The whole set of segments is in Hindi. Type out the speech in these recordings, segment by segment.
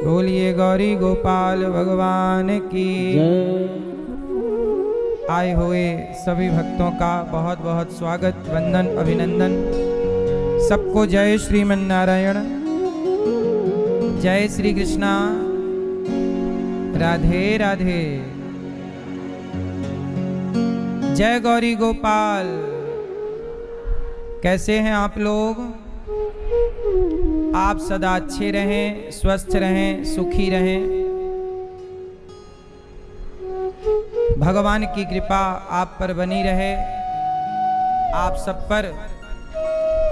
बोलिए गौरी गोपाल भगवान की। आए हुए सभी भक्तों का बहुत बहुत स्वागत, वंदन, अभिनंदन। सबको जय श्रीमन नारायण, जय श्री कृष्णा, राधे राधे, जय गौरी गोपाल। कैसे हैं आप लोग? आप सदा अच्छे रहें, स्वस्थ रहें, सुखी रहें। भगवान की कृपा आप पर बनी रहे। आप सब पर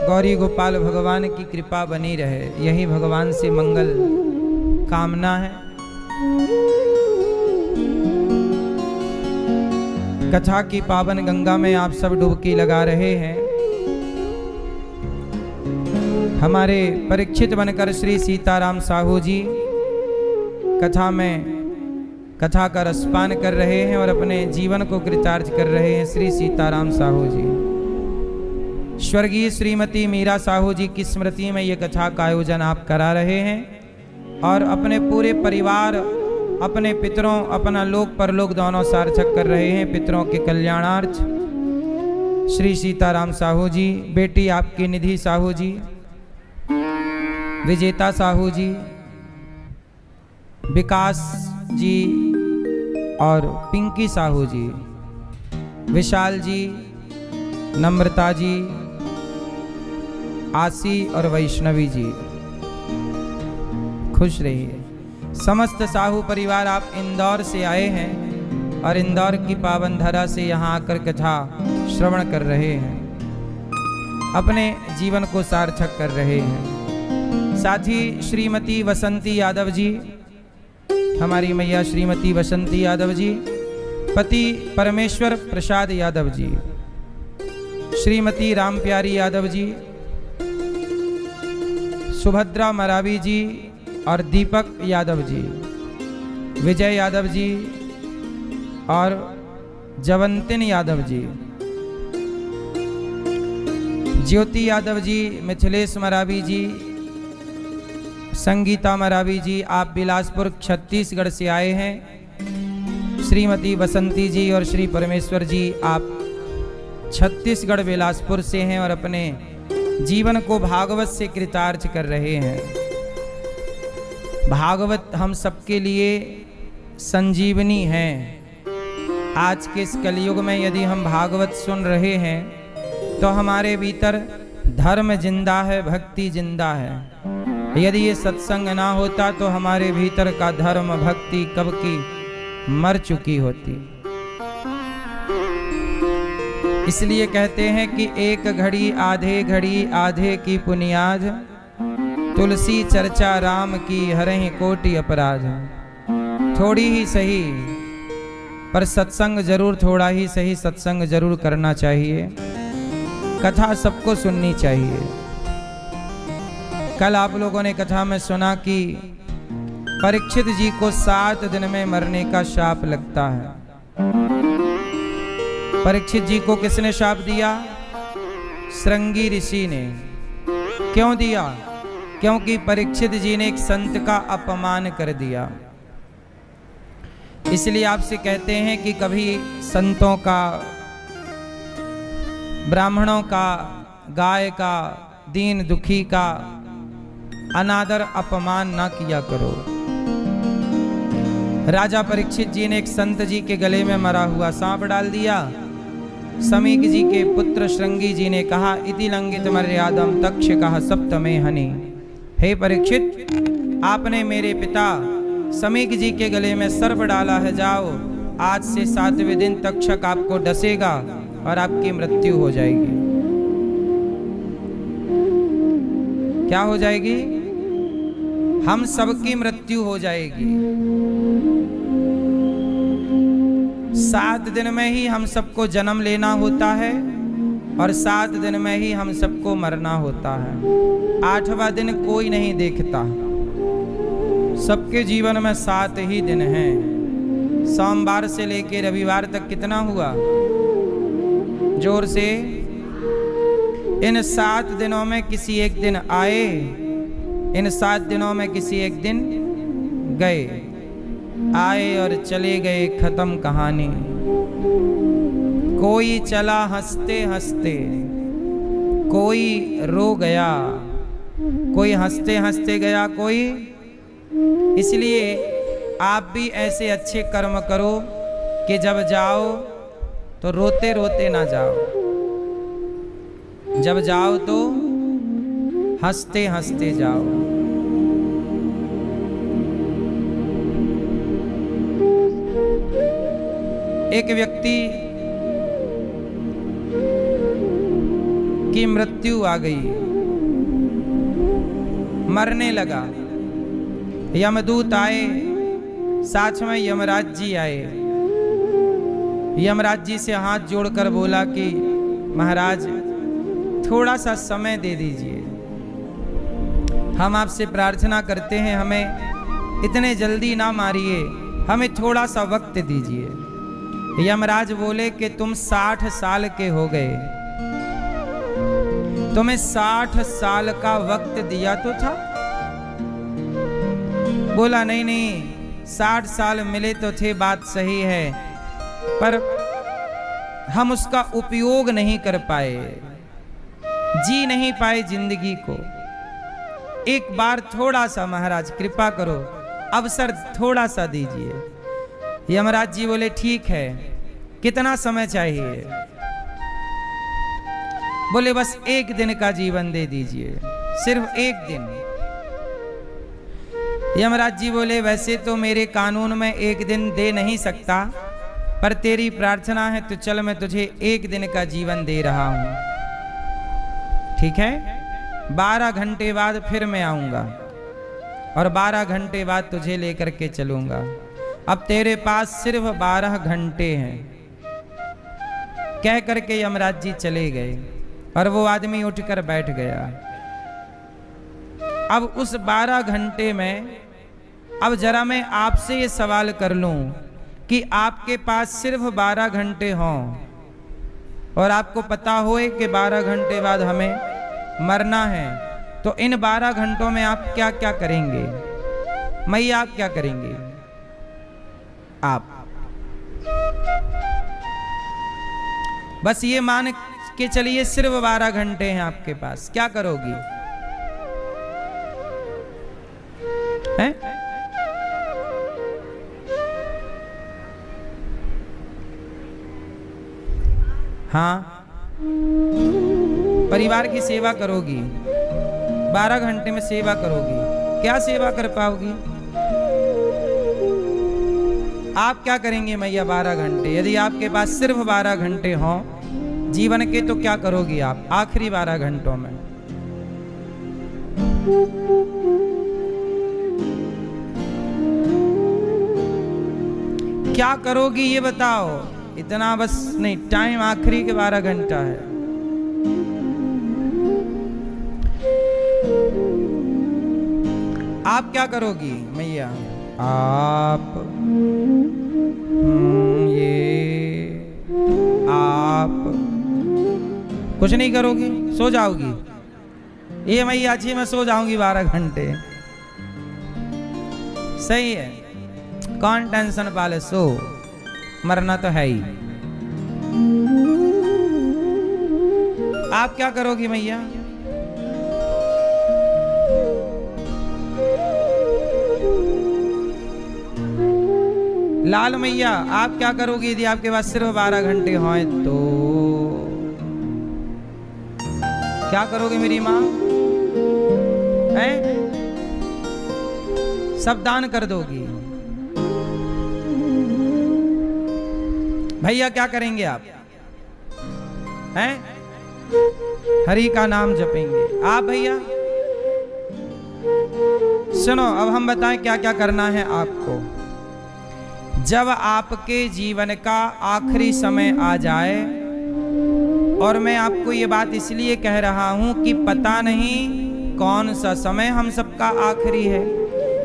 गौरी गोपाल भगवान की कृपा बनी रहे, यही भगवान से मंगल कामना है। कथा की पावन गंगा में आप सब डुबकी लगा रहे हैं। हमारे परीक्षित बनकर श्री सीताराम साहू जी कथा में कथा का रसपान कर रहे हैं और अपने जीवन को कृतार्थ कर रहे हैं। श्री सीताराम साहू जी स्वर्गीय श्रीमती मीरा साहू जी की स्मृति में ये कथा का आयोजन आप करा रहे हैं और अपने पूरे परिवार, अपने पितरों, अपना लोक परलोक दोनों सार्थक कर रहे हैं पितरों के कल्याणार्थ। श्री सीताराम साहू जी, बेटी आपकी निधि साहू जी, विजेता साहू जी, विकास जी और पिंकी साहू जी, विशाल जी, नम्रता जी, आसी और वैष्णवी जी, खुश रहिए। समस्त साहू परिवार आप इंदौर से आए हैं और इंदौर की पावन धरा से यहाँ आकर कथा श्रवण कर रहे हैं, अपने जीवन को सार्थक कर रहे हैं। साथ ही श्रीमती वसंती यादव जी, हमारी मैया श्रीमती वसंती यादव जी, पति परमेश्वर प्रसाद यादव जी, श्रीमती रामप्यारी यादव जी, सुभद्रा मरावी जी और दीपक यादव जी, विजय यादव जी और जवंतिन यादव जी, ज्योति यादव जी, मिथिलेश मरावी जी, संगीता मरावी जी, आप बिलासपुर छत्तीसगढ़ से आए हैं। श्रीमती बसंती जी और श्री परमेश्वर जी आप छत्तीसगढ़ बिलासपुर से हैं और अपने जीवन को भागवत से कृतार्थ कर रहे हैं। भागवत हम सबके लिए संजीवनी है। आज के इस कलयुग में यदि हम भागवत सुन रहे हैं तो हमारे भीतर धर्म जिंदा है, भक्ति जिंदा है। यदि ये सत्संग ना होता तो हमारे भीतर का धर्म भक्ति कब की मर चुकी होती। इसलिए कहते हैं कि एक घड़ी आधे की पुनियाद, तुलसी चर्चा राम की हरहि कोटि अपराध। थोड़ी ही सही पर सत्संग जरूर, थोड़ा ही सही सत्संग जरूर करना चाहिए। कथा सबको सुननी चाहिए। कल आप लोगों ने कथा में सुना कि परीक्षित जी को 7 दिन में मरने का शाप लगता है। परीक्षित जी को किसने शाप दिया? श्रृंगी ऋषि ने। क्यों दिया? क्योंकि परीक्षित जी ने एक संत का अपमान कर दिया। इसलिए आपसे कहते हैं कि कभी संतों का, ब्राह्मणों का, गाय का, दीन दुखी का अनादर अपमान ना किया करो। राजा परीक्षित जी ने एक संत जी के गले में मरा हुआ सांप डाल दिया। समीक जी के पुत्र श्रृंगी जी ने कहा, इति लंघित मर्यादम तक्षकः सप्तमे हनि। हे परीक्षित, आपने मेरे पिता समीक जी के गले में सर्प डाला है। जाओ, आज से 7वें दिन तक्षक आपको डसेगा और आपकी मृत्यु हो जाएगी। क्या हो जाएगी? हम सबकी मृत्यु हो जाएगी। 7 दिन में ही हम सबको जन्म लेना होता है और 7 दिन में ही हम सबको मरना होता है। 8वां दिन कोई नहीं देखता। सबके जीवन में 7 ही दिन हैं। सोमवार से लेके रविवार तक कितना हुआ? जोर से। इन 7 दिनों में किसी एक दिन आए, इन 7 दिनों में किसी एक दिन गए, आए और चले गए, खत्म कहानी। कोई चला हंसते हंसते, कोई रो गया, कोई हंसते हंसते गया, कोई। इसलिए आप भी ऐसे अच्छे कर्म करो कि जब जाओ तो रोते रोते ना जाओ, जब जाओ तो हंसते हंसते जाओ। एक व्यक्ति की मृत्यु आ गई, मरने लगा। यमदूत आए, साथ में यमराज जी आए। यमराज जी से हाथ जोड़कर बोला कि महाराज थोड़ा सा समय दे दीजिए, हम आपसे प्रार्थना करते हैं, हमें इतने जल्दी ना मारिए, हमें थोड़ा सा वक्त दीजिए। यमराज बोले कि तुम 60 साल के हो गए, तुम्हें 60 साल का वक्त दिया तो था। बोला नहीं नहीं, 60 साल मिले तो थे, बात सही है, पर हम उसका उपयोग नहीं कर पाए, जी नहीं पाए जिंदगी को। एक बार थोड़ा सा महाराज कृपा करो, अवसर थोड़ा सा दीजिए। यमराज जी बोले ठीक है, कितना समय चाहिए? बोले बस 1 दिन का जीवन दे दीजिए, सिर्फ 1 दिन। यमराज जी बोले वैसे तो मेरे कानून में 1 दिन दे नहीं सकता, पर तेरी प्रार्थना है तो चल मैं तुझे 1 दिन का जीवन दे रहा हूं। ठीक है, 12 घंटे बाद फिर मैं आऊंगा और 12 घंटे बाद तुझे लेकर के चलूंगा। अब तेरे पास सिर्फ 12 घंटे हैं। कह करके यमराज जी चले गए और वो आदमी उठकर बैठ गया। अब उस 12 घंटे में अब जरा मैं आपसे ये सवाल कर लूं कि आपके पास सिर्फ 12 घंटे हों और आपको पता होए कि 12 घंटे बाद हमें मरना है, तो इन 12 घंटों में आप क्या क्या करेंगे? मैया आप क्या करेंगे? आप बस ये मान के चलिए सिर्फ 12 घंटे हैं आपके पास, क्या करोगी? हैं? हाँ, परिवार की सेवा करोगी, 12 घंटे में सेवा करोगी, क्या सेवा कर पाओगी? आप क्या करेंगे मैया 12 घंटे? यदि आपके पास सिर्फ 12 घंटे हों जीवन के, तो क्या करोगी आप आखिरी 12 घंटों में? क्या करोगी ये बताओ। इतना बस नहीं, टाइम आखिरी के 12 घंटा है। आप क्या करोगी मैया? आप आप कुछ नहीं करोगी, सो जाओगी? ये मैया जी मैं सो जाऊंगी 12 घंटे, सही है, कौन टेंशन पाले, सो मरना तो है ही। आप क्या करोगी मैया? लाल मैया आप क्या करोगी यदि आपके पास सिर्फ 12 घंटे हों तो? क्या करोगे मेरी माँ? हैं? सब दान कर दोगी। भैया क्या करेंगे आप? हैं? हरि का नाम जपेंगे। आप भैया सुनो, अब हम बताएं क्या क्या करना है आपको। जब आपके जीवन का आखिरी समय आ जाए, और मैं आपको ये बात इसलिए कह रहा हूं कि पता नहीं कौन सा समय हम सबका आखिरी है,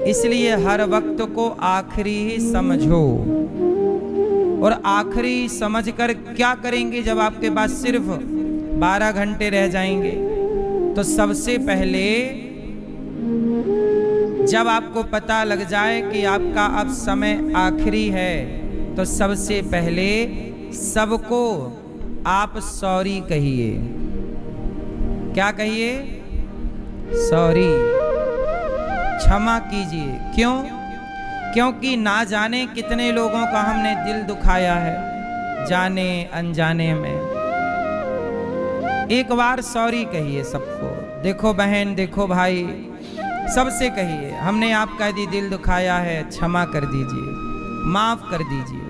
इसलिए हर वक्त को आखिरी ही समझो। और आखिरी समझकर क्या करेंगे जब आपके पास सिर्फ 12 घंटे रह जाएंगे? तो सबसे पहले जब आपको पता लग जाए कि आपका अब समय आखिरी है तो सबसे पहले सबको आप सॉरी कहिए। क्या कहिए? सॉरी, क्षमा कीजिए। क्यों? क्योंकि ना जाने कितने लोगों का हमने दिल दुखाया है, जाने अनजाने में। एक बार सॉरी कहिए सबको। देखो बहन, देखो भाई, सबसे कहिए हमने आपका यदि दिल दुखाया है, क्षमा कर दीजिए, माफ कर दीजिए।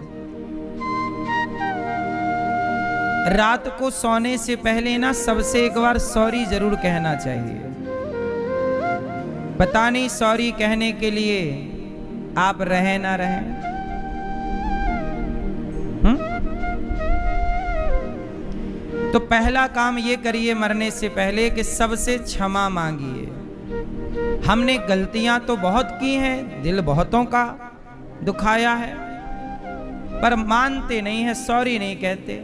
रात को सोने से पहले ना सबसे एक बार सॉरी जरूर कहना चाहिए। पता नहीं सॉरी कहने के लिए आप रहे ना रहें। तो पहला काम ये करिए मरने से पहले कि सबसे क्षमा मांगिए। हमने गलतियां तो बहुत की हैं, दिल बहुतों का दुखाया है, पर मानते नहीं है, सॉरी नहीं कहते।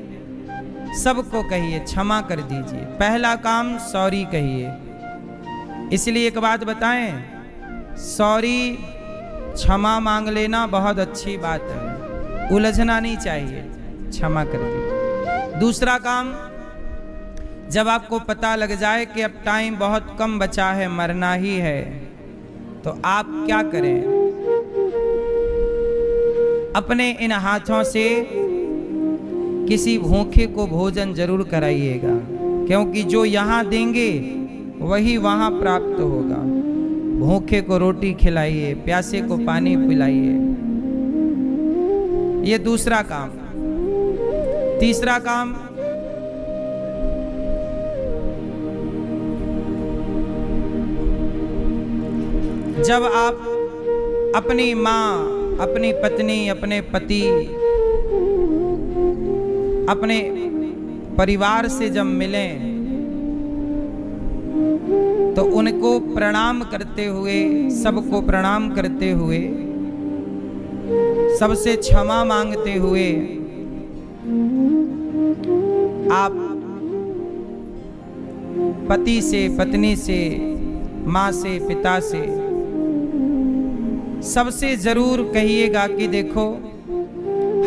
सबको कहिए क्षमा कर दीजिए। पहला काम सॉरी कहिए। इसलिए एक बात बताएं, सॉरी क्षमा मांग लेना बहुत अच्छी बात है, उलझना नहीं चाहिए, क्षमा कर दीजिए। दूसरा काम, जब आपको पता लग जाए कि अब टाइम बहुत कम बचा है, मरना ही है, तो आप क्या करें? अपने इन हाथों से किसी भूखे को भोजन जरूर कराइएगा, क्योंकि जो यहाँ देंगे वही वहाँ प्राप्त होगा। भूखे को रोटी खिलाइए, प्यासे को पानी पिलाइए। ये दूसरा काम। तीसरा काम, जब आप अपनी माँ, अपनी पत्नी, अपने पति, अपने परिवार से जब मिलें तो उनको प्रणाम करते हुए, सबको प्रणाम करते हुए, सबसे क्षमा मांगते हुए आप पति से, पत्नी से, माँ से, पिता से, सबसे जरूर कहिएगा कि देखो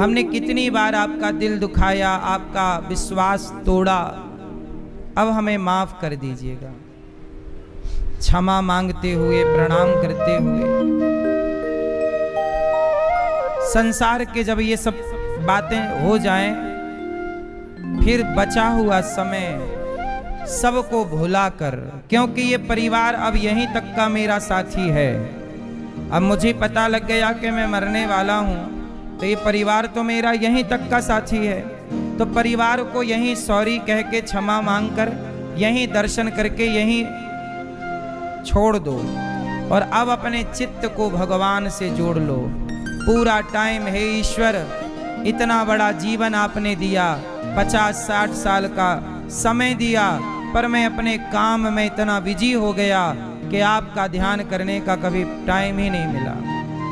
हमने कितनी बार आपका दिल दुखाया, आपका विश्वास तोड़ा, अब हमें माफ कर दीजिएगा। क्षमा मांगते हुए, प्रणाम करते हुए। संसार के जब ये सब बातें हो जाएं, फिर बचा हुआ समय सबको भुलाकर, क्योंकि ये परिवार अब यहीं तक का मेरा साथी है। अब मुझे पता लग गया कि मैं मरने वाला हूं, तो ये परिवार तो मेरा यहीं तक का साथी है। तो परिवार को यहीं सॉरी कह के, क्षमा मांगकर, यहीं दर्शन करके यहीं छोड़ दो और अब अपने चित्त को भगवान से जोड़ लो। पूरा टाइम, हे ईश्वर, इतना बड़ा जीवन आपने दिया, 50-60 साल का समय दिया, पर मैं अपने काम में इतना बिजी हो गया कि आपका ध्यान करने का कभी टाइम ही नहीं मिला।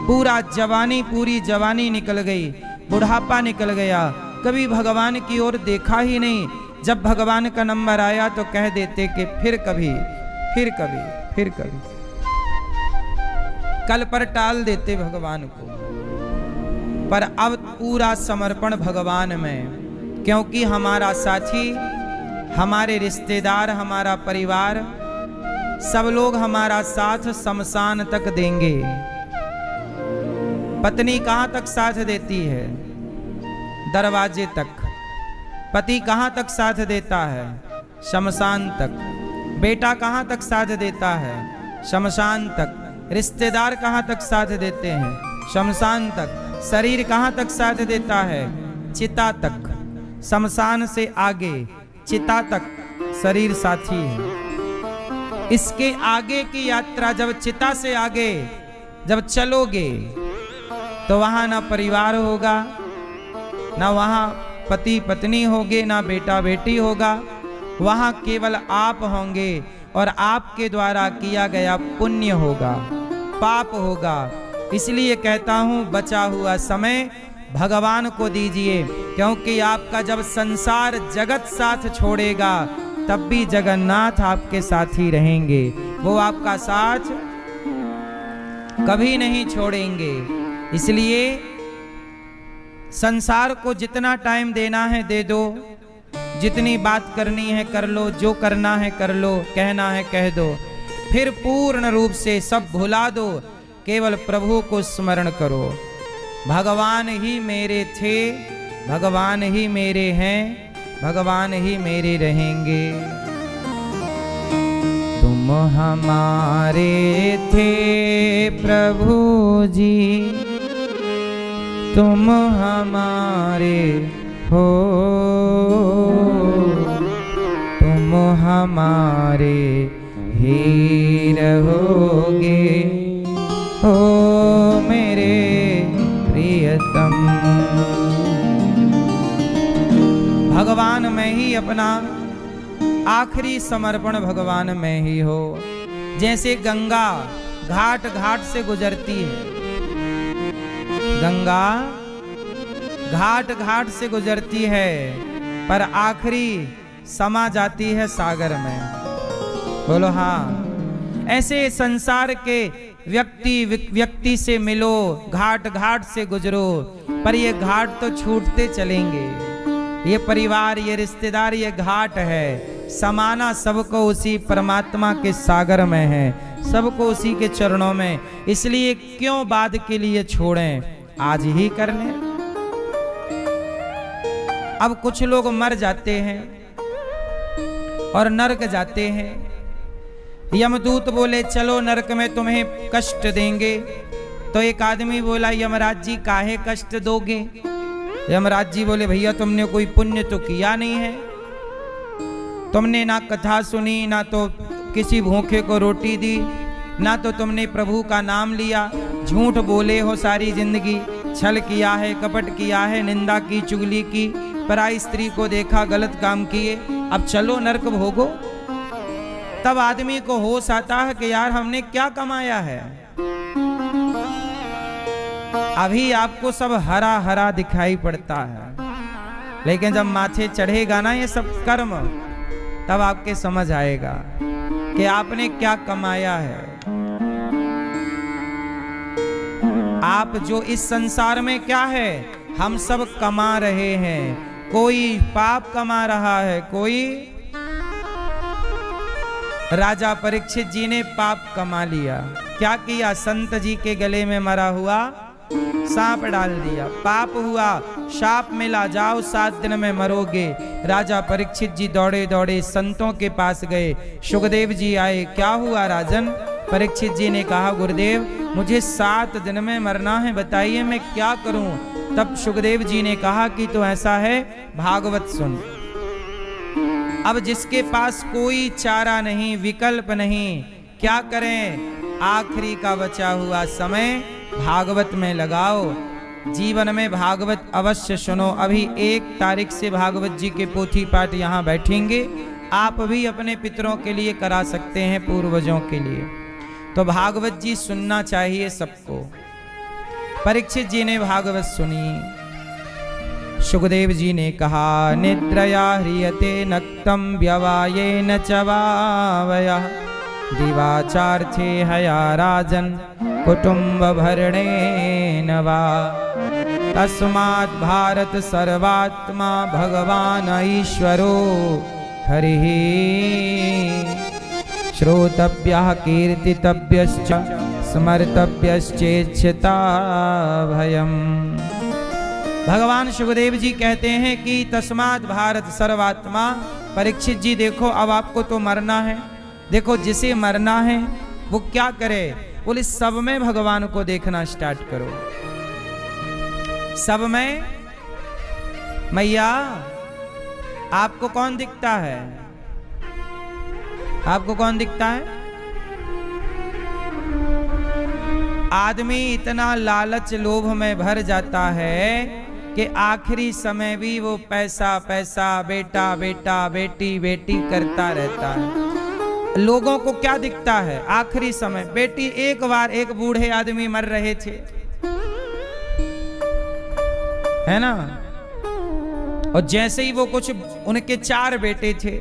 पूरी जवानी निकल गई, बुढ़ापा निकल गया, कभी भगवान की ओर देखा ही नहीं। जब भगवान का नंबर आया तो कह देते कि फिर कभी, फिर कभी, फिर कभी, कल पर टाल देते भगवान को। पर अब पूरा समर्पण भगवान में, क्योंकि हमारा साथी, हमारे रिश्तेदार, हमारा परिवार, सब लोग हमारा साथ शमशान तक देंगे। पत्नी कहां तक साथ देती है? दरवाजे तक। पति कहां तक साथ देता है? शमशान तक। बेटा कहां तक साथ देता है? शमशान तक। रिश्तेदार कहां तक साथ देते हैं? शमशान तक। शरीर कहां तक साथ देता है? चिता तक। शमशान से आगे चिता तक शरीर साथी है। इसके आगे की यात्रा, जब चिता से आगे जब चलोगे तो वहां ना परिवार होगा, ना वहां पति पत्नी होगे, ना बेटा बेटी होगा, वहां केवल आप होंगे और आपके द्वारा किया गया पुण्य होगा, पाप होगा। इसलिए कहता हूं, बचा हुआ समय भगवान को दीजिए, क्योंकि आपका जब संसार जगत साथ छोड़ेगा तब भी जगन्नाथ आपके साथ ही रहेंगे। वो आपका साथ कभी नहीं छोड़ेंगे। इसलिए संसार को जितना टाइम देना है दे दो, जितनी बात करनी है कर लो, जो करना है कर लो, कहना है कह दो, फिर पूर्ण रूप से सब भुला दो, केवल प्रभु को स्मरण करो। भगवान ही मेरे थे, भगवान ही मेरे हैं, भगवान ही मेरे रहेंगे। तुम हमारे थे प्रभु जी, तुम हमारे हो, तुम हमारे ही रहोगे, हो मेरे प्रियतम। भगवान में ही अपना आखिरी समर्पण भगवान में ही हो। जैसे गंगा घाट घाट से गुजरती है, गंगा घाट घाट से गुजरती है, पर आखिरी समा जाती है सागर में। बोलो हाँ। ऐसे संसार के व्यक्ति से मिलो, घाट घाट से गुजरो, पर ये घाट तो छूटते चलेंगे। ये परिवार, ये रिश्तेदार, ये घाट है। समाना सबको उसी परमात्मा के सागर में है, सबको उसी के चरणों में। इसलिए क्यों बाद के लिए छोड़ें, आज ही कर लें। अब कुछ लोग मर जाते हैं और नरक जाते हैं। यमदूत बोले चलो नरक में तुम्हें कष्ट देंगे, तो एक आदमी बोला यमराज जी काहे कष्ट दोगे? यमराज जी बोले भैया तुमने कोई पुण्य तो किया नहीं है, तुमने ना कथा सुनी, ना तो किसी भूखे को रोटी दी, ना तो तुमने प्रभु का नाम लिया, झूठ बोले हो सारी जिंदगी, छल किया है, कपट किया है, निंदा की, चुगली की, पराई स्त्री को देखा, गलत काम किए, अब चलो नरक भोगो। तब आदमी को होश आता है कि यार हमने क्या कमाया है। अभी आपको सब हरा हरा दिखाई पड़ता है, लेकिन जब माथे चढ़ेगा ना ये सब कर्म, तब आपके समझ आएगा कि आपने क्या कमाया है। आप जो इस संसार में क्या है, हम सब कमा रहे हैं। कोई पाप कमा रहा है, कोई राजा परीक्षित जी ने पाप कमा लिया। क्या किया? संत जी के गले में मरा हुआ सांप डाल दिया, पाप हुआ, शाप मिला, जाओ 7 दिन में मरोगे। राजा परीक्षित जी दौड़े दौड़े संतों के पास गए। सुखदेव जी आए, क्या हुआ राजन? परीक्षित जी ने कहा गुरुदेव मुझे 7 दिन में मरना है, बताइए मैं क्या करूं? तब सुखदेव जी ने कहा कि तो ऐसा है, भागवत सुन। अब जिसके पास कोई चारा नहीं, विकल्प नहीं, क्या करें? आखिरी का बचा हुआ समय भागवत में लगाओ। जीवन में भागवत अवश्य सुनो। अभी 1 तारीख से भागवत जी के पोथी पाठ यहाँ बैठेंगे। आप भी अपने पितरों के लिए करा सकते हैं, पूर्वजों के लिए। तो भागवत जी सुनना चाहिए सबको। परीक्षित जी ने भागवत सुनी। सुखदेव जी ने कहा निद्रया ह्रियते नक्तम व्यवायेन च वावयः दिवाचार्थे हया राजन कुटुंब भरणेन वा तस्मात् भारत सर्वात्मा भगवान ईश्वरो हरिः श्रोतव्यः कीर्तितव्यश्च स्मर्तव्यश्चेच्छता भयम्। भगवान सुखदेव जी कहते हैं कि तस्मात् भारत सर्वात्मा। परीक्षित जी देखो अब आपको तो मरना है, देखो जिसे मरना है वो क्या करे? बोले सब में भगवान को देखना स्टार्ट करो। सब में मैया आपको कौन दिखता है? आपको कौन दिखता है? आदमी इतना लालच लोभ में भर जाता है कि आखिरी समय भी वो पैसा पैसा, बेटा बेटा, बेटी बेटी करता रहता है। लोगों को क्या दिखता है आखिरी समय? बेटी, एक बार एक बूढ़े आदमी मर रहे थे, है ना, और जैसे ही वो कुछ, उनके 4 बेटे थे,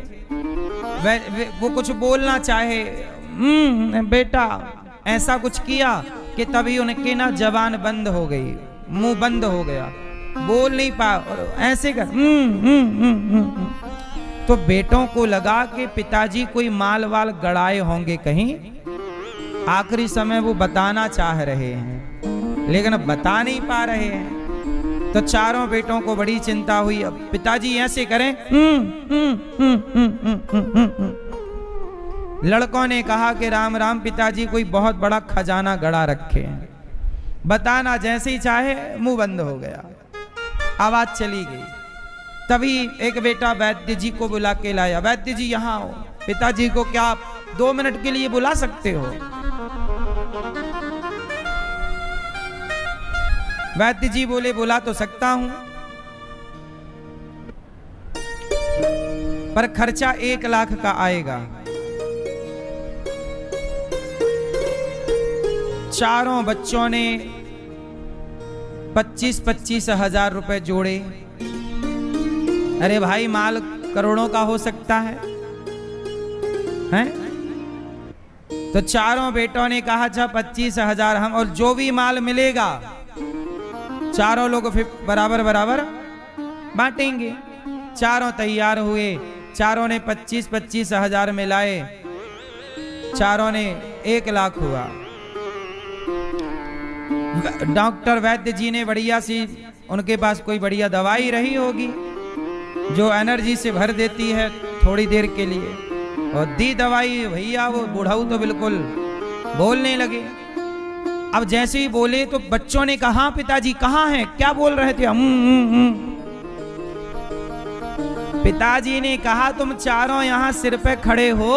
वो कुछ बोलना चाहे, बेटा, ऐसा कुछ किया कि तभी उनके ना जबान बंद हो गई, मुंह बंद हो गया, बोल नहीं पा, और ऐसे कर तो बेटों को लगा कि पिताजी कोई माल वाल गड़ाए होंगे कहीं, आखिरी समय वो बताना चाह रहे हैं लेकिन अब बता नहीं पा रहे हैं। तो चारों बेटों को बड़ी चिंता हुई, अब पिताजी ऐसे करें। लड़कों ने कहा कि राम राम पिताजी कोई बहुत बड़ा खजाना गड़ा रखे हैं, बताना जैसे ही चाहे, मुंह बंद हो गया, आवाज चली गई। तभी एक बेटा वैद्य जी को बुला के लाया, वैद्य जी यहाँ आओ, पिताजी को क्या आप 2 मिनट के लिए बुला सकते हो? वैद्य जी बोले बुला तो सकता हूं, पर खर्चा 1 लाख का आएगा। चारों बच्चों ने 25-25 हजार रुपए जोड़े। अरे भाई माल करोड़ों का हो सकता है, हैं? तो चारों बेटों ने कहा अच्छा 25 हजार हम, और जो भी माल मिलेगा चारों लोग फिर बराबर बराबर बांटेंगे। चारों तैयार हुए, चारों ने 25-25 हजार मिलाए, चारों ने 1 लाख हुआ। डॉक्टर वैद्य जी ने बढ़िया सी, उनके पास कोई बढ़िया दवाई रही होगी जो एनर्जी से भर देती है थोड़ी देर के लिए, और दी दवाई, भैया वो बुढ़ाऊ तो बिल्कुल बोलने लगे। अब जैसे ही बोले तो बच्चों ने कहा पिताजी कहाँ हैं, क्या बोल रहे थे? पिताजी ने कहा तुम चारों यहाँ सिर पे खड़े हो,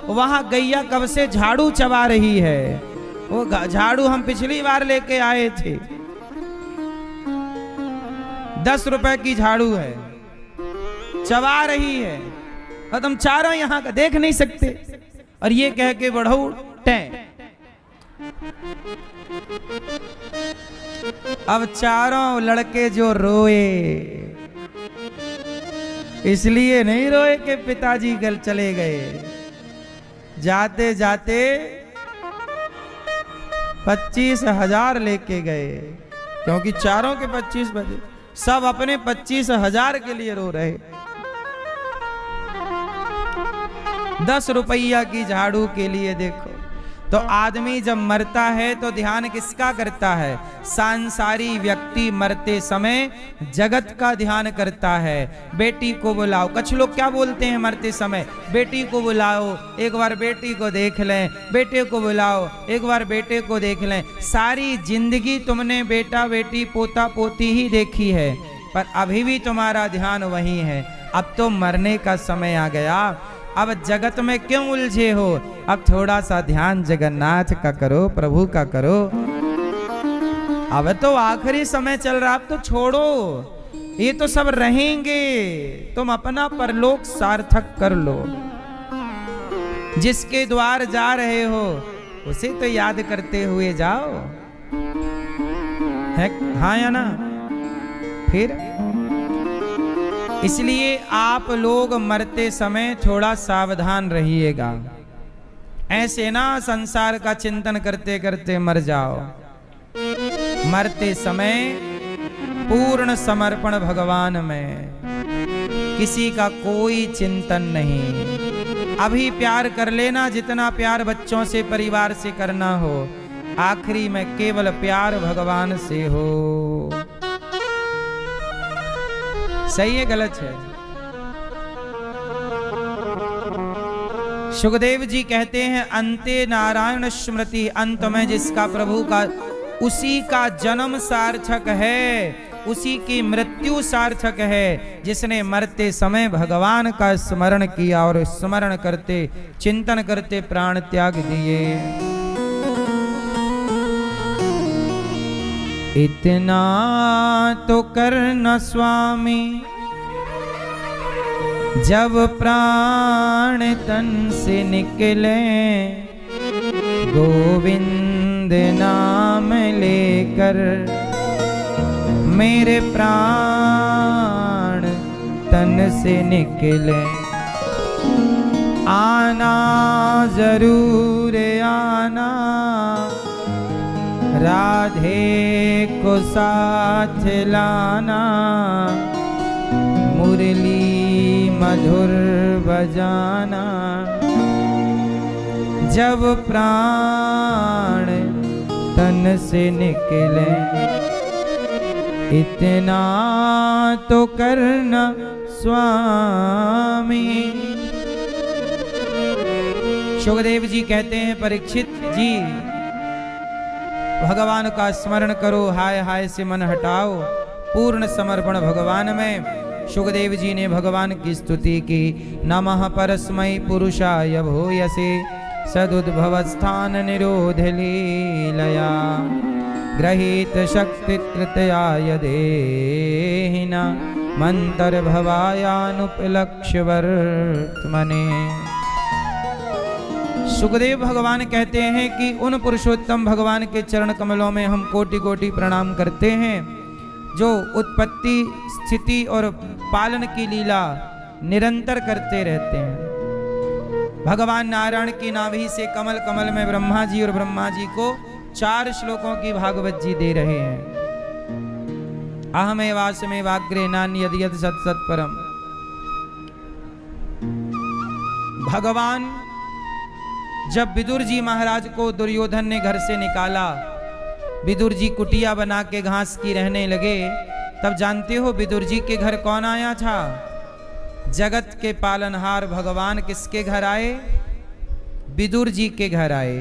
वहां गैया कब से झाड़ू चबा रही है, वो झाड़ू हम पिछली बार लेके आए थे, 10 रुपए की झाड़ू है, चबा रही है, और तुम चारों यहाँ का देख नहीं सकते। और ये कह के बढ़ऊ टें। अब चारों लड़के जो रोए, इसलिए नहीं रोए कि पिताजी कल चले गए, जाते जाते 25 हजार लेके गए, क्योंकि चारों के 25 बजे, सब अपने 25 हजार के लिए रो रहे। 10 रुपया की झाड़ू के लिए देखो। तो आदमी जब मरता है तो ध्यान किसका करता है? सांसारी व्यक्ति मरते समय जगत का ध्यान करता है। बेटी को बुलाओ, कुछ लोग क्या बोलते हैं मरते समय, बेटी को बुलाओ, एक बार बेटी को देख लें, बेटे को बुलाओ, एक बार बेटे को देख लें। सारी जिंदगी तुमने बेटा बेटी पोता पोती ही देखी है, पर अभी भी तुम्हारा ध्यान वही है। अब तो मरने का समय आ गया, अब जगत में क्यों उलझे हो? अब थोड़ा सा ध्यान जगन्नाथ का करो, प्रभु का करो। अब तो आखिरी समय चल रहा, अब तो छोड़ो, ये तो सब रहेंगे, तुम अपना परलोक सार्थक कर लो। जिसके द्वार जा रहे हो उसे तो याद करते हुए जाओ, है हाँ या ना? फिर इसलिए आप लोग मरते समय थोड़ा सावधान रहिएगा, ऐसे ना संसार का चिंतन करते करते मर जाओ। मरते समय पूर्ण समर्पण भगवान में, किसी का कोई चिंतन नहीं। अभी प्यार कर लेना जितना प्यार बच्चों से परिवार से करना हो, आखिरी में केवल प्यार भगवान से हो। सही है गलत है? सुखदेव जी कहते हैं अंते नारायण स्मृति, अंत में जिसका प्रभु का, उसी का जन्म सार्थक है, उसी की मृत्यु सार्थक है, जिसने मरते समय भगवान का स्मरण किया और स्मरण करते चिंतन करते प्राण त्याग दिए। इतना तो करना स्वामी, जब प्राण तन से निकले, गोविंद नाम लेकर मेरे प्राण तन से निकले। आना जरूर आना, राधे को साथ लाना, मुरली मधुर बजाना, जब प्राण तन से निकले इतना तो करना स्वामी। शुकदेव जी कहते हैं परीक्षित जी, भगवान का स्मरण करो, हाय हाय से मन हटाओ, पूर्ण समर्पण भगवान में। शुकदेव जी ने भगवान की स्तुति की। नमः परस्मै पुरुषाय भूयसे सदुद्भवस्थान निरोध लीलया, ग्रहीत शक्ति तृतयाय देहिना, मंतर भवायानुपलक्ष्य वर्तमने। सुखदेव भगवान कहते हैं कि उन पुरुषोत्तम भगवान के चरण कमलों में हम कोटि कोटि प्रणाम करते हैं, जो उत्पत्ति स्थिति और पालन की लीला निरंतर करते रहते हैं। भगवान नारायण की नाभि से कमल कमल में ब्रह्मा जी और ब्रह्मा जी को 4 श्लोकों की भागवत जी दे रहे हैं। अहमेवास्मेवाग्रे नान्यद् यद् सत् सत् परम। भगवान जब विदुर जी महाराज को दुर्योधन ने घर से निकाला, विदुर जी कुटिया बना के घास की रहने लगे, तब जानते हो विदुर जी के घर कौन आया था? जगत के पालनहार भगवान किसके घर आए? विदुर जी के घर आए।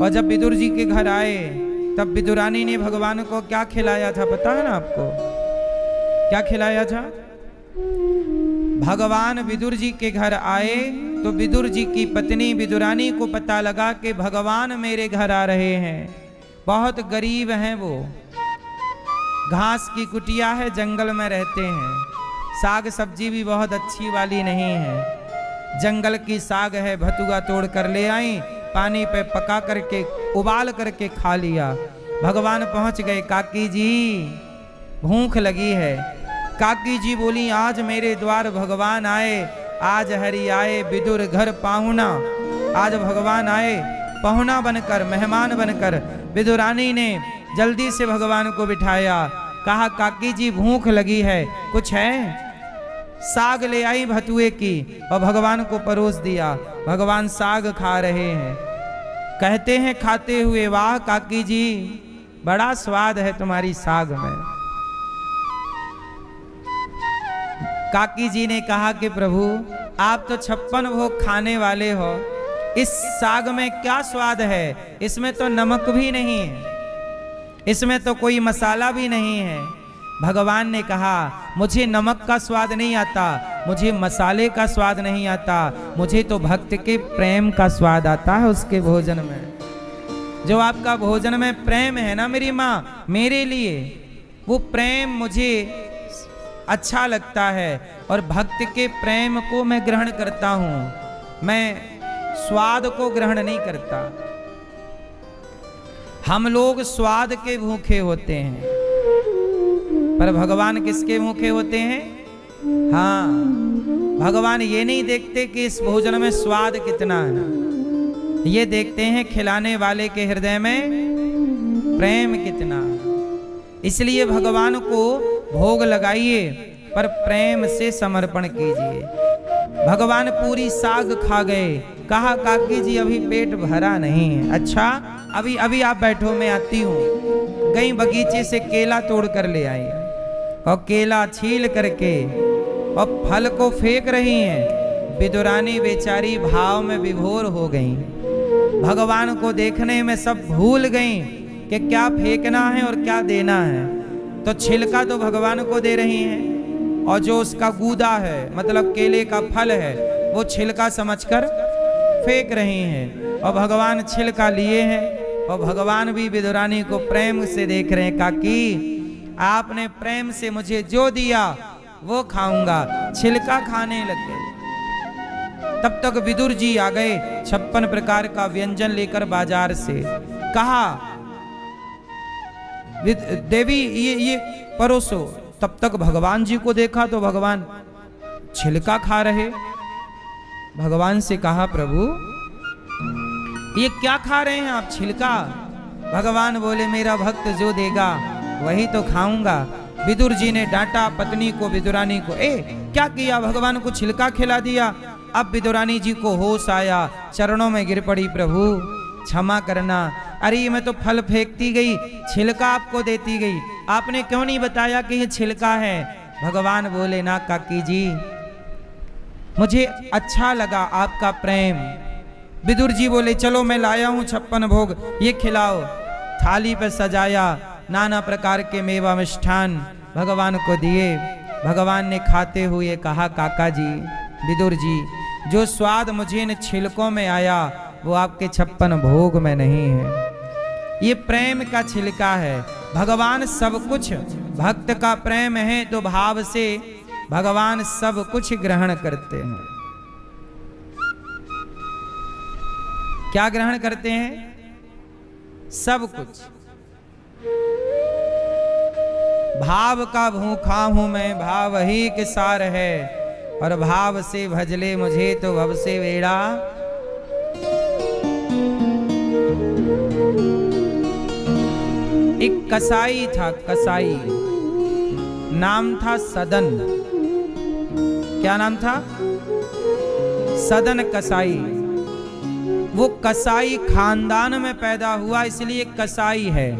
और जब विदुर जी के घर आए तब विदुरानी ने भगवान को क्या खिलाया था, पता है ना आपको? क्या खिलाया था? भगवान विदुर जी के घर आए तो विदुर जी की पत्नी विदुरानी को पता लगा कि भगवान मेरे घर आ रहे हैं। बहुत गरीब हैं वो, घास की कुटिया है, जंगल में रहते हैं, साग सब्जी भी बहुत अच्छी वाली नहीं है, जंगल की साग है, भतुआ तोड़ कर ले आई, पानी पे पका करके उबाल करके खा लिया। भगवान पहुंच गए, काकी जी भूख लगी है। काकी जी बोली, आज मेरे द्वार भगवान आए, आज हरि आए विदुर घर पाहुना। आज भगवान आए पहुना बनकर, मेहमान बनकर। विदुरानी ने जल्दी से भगवान को बिठाया, कहा काकी जी भूख लगी है, कुछ है? साग ले आई भतुए की और भगवान को परोस दिया। भगवान साग खा रहे हैं। कहते हैं खाते हुए, वाह काकी जी बड़ा स्वाद है तुम्हारी साग में। काकी जी ने कहा कि प्रभु आप तो 56 भोग खाने वाले हो, इस साग में क्या स्वाद है? इसमें तो नमक भी नहीं है, इसमें तो कोई मसाला भी नहीं है। भगवान ने कहा, मुझे नमक का स्वाद नहीं आता, मुझे मसाले का स्वाद नहीं आता, मुझे तो भक्त के प्रेम का स्वाद आता है उसके भोजन में। जो आपका भोजन में प्रेम है ना मेरी माँ मेरे लिए, वो प्रेम मुझे अच्छा लगता है और भक्त के प्रेम को मैं ग्रहण करता हूँ, मैं स्वाद को ग्रहण नहीं करता। हम लोग स्वाद के भूखे होते हैं, पर भगवान किसके भूखे होते हैं? हाँ, भगवान ये नहीं देखते कि इस भोजन में स्वाद कितना है, ये देखते हैं खिलाने वाले के हृदय में प्रेम कितना। इसलिए भगवान को भोग लगाइए पर प्रेम से समर्पण कीजिए। भगवान पूरी साग खा गए। कहा काकी जी अभी पेट भरा नहीं है। अच्छा अभी अभी आप बैठो, मैं आती हूँ। गई बगीचे से केला तोड़ कर ले आई और केला छील करके और फल को फेंक रही हैं। विदुरानी बेचारी भाव में विभोर हो गई। भगवान को देखने में सब भूल गई कि क्या फेंकना है और क्या देना है। तो छिलका तो भगवान को दे रही हैं और जो उसका गूदा है मतलब केले का फल है वो छिलका समझकर फेंक रही हैं। और भगवान छिलका लिए हैं और भगवान भी विदुरानी को प्रेम से देख रहे हैं। काकी आपने प्रेम से मुझे जो दिया वो खाऊंगा। छिलका खाने लग गए। तब तक विदुर जी आ गए 56 प्रकार का व्यंजन लेकर बाजार से। कहा देवी ये परोसो। तब तक भगवान जी को देखा तो भगवान छिलका खा रहे। भगवान से कहा प्रभु ये क्या खा रहे हैं आप? छिलका। भगवान बोले मेरा भक्त जो देगा वही तो खाऊंगा। विदुर जी ने डांटा पत्नी को, विदुरानी को, क्या किया, भगवान को छिलका खिला दिया। अब विदुरानी जी को होश आया, चरणों में गिर पड़ी, प्रभु क्षमा करना, अरे मैं तो फल फेंकती गई, छिलका आपको देती गई, आपने क्यों नहीं बताया कि ये छिलका है। भगवान बोले ना काकी जी, मुझे अच्छा लगा आपका प्रेम। विदुर जी बोले चलो मैं लाया हूं 56 भोग, ये खिलाओ। थाली पर सजाया, नाना प्रकार के मेवा मिष्ठान भगवान को दिए। भगवान ने खाते हुए कहा काका जी, विदुर जी, जो स्वाद मुझे इन छिलकों में आया वो आपके 56 भोग में नहीं है। ये प्रेम का छिलका है। भगवान सब कुछ, भक्त का प्रेम है तो भाव से भगवान सब कुछ ग्रहण करते हैं। क्या ग्रहण करते हैं? सब कुछ। भाव का भूखा हूं मैं, भाव ही के सार है, और भाव से भजले मुझे तो भव से वेड़ा। एक कसाई था, कसाई, नाम था सदन। क्या नाम था? सदन कसाई। वो कसाई खानदान में पैदा हुआ इसलिए कसाई है,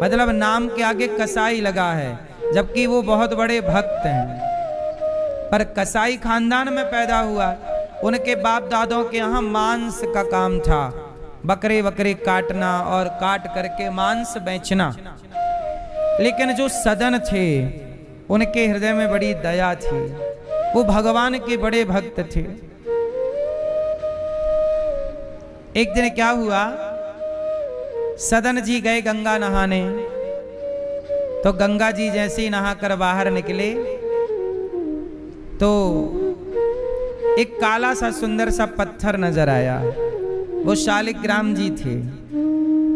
मतलब नाम के आगे कसाई लगा है, जबकि वो बहुत बड़े भक्त हैं। पर कसाई खानदान में पैदा हुआ। उनके बाप दादों के यहाँ मांस का काम था, बकरे बकरे काटना और काट करके मांस बेचना। लेकिन जो सदन थे उनके हृदय में बड़ी दया थी, वो भगवान के बड़े भक्त थे। एक दिन क्या हुआ, सदन जी गए गंगा नहाने, तो गंगा जी जैसे ही नहाकर बाहर निकले तो एक काला सा सुंदर सा पत्थर नजर आया। वो शालिग्राम जी थे,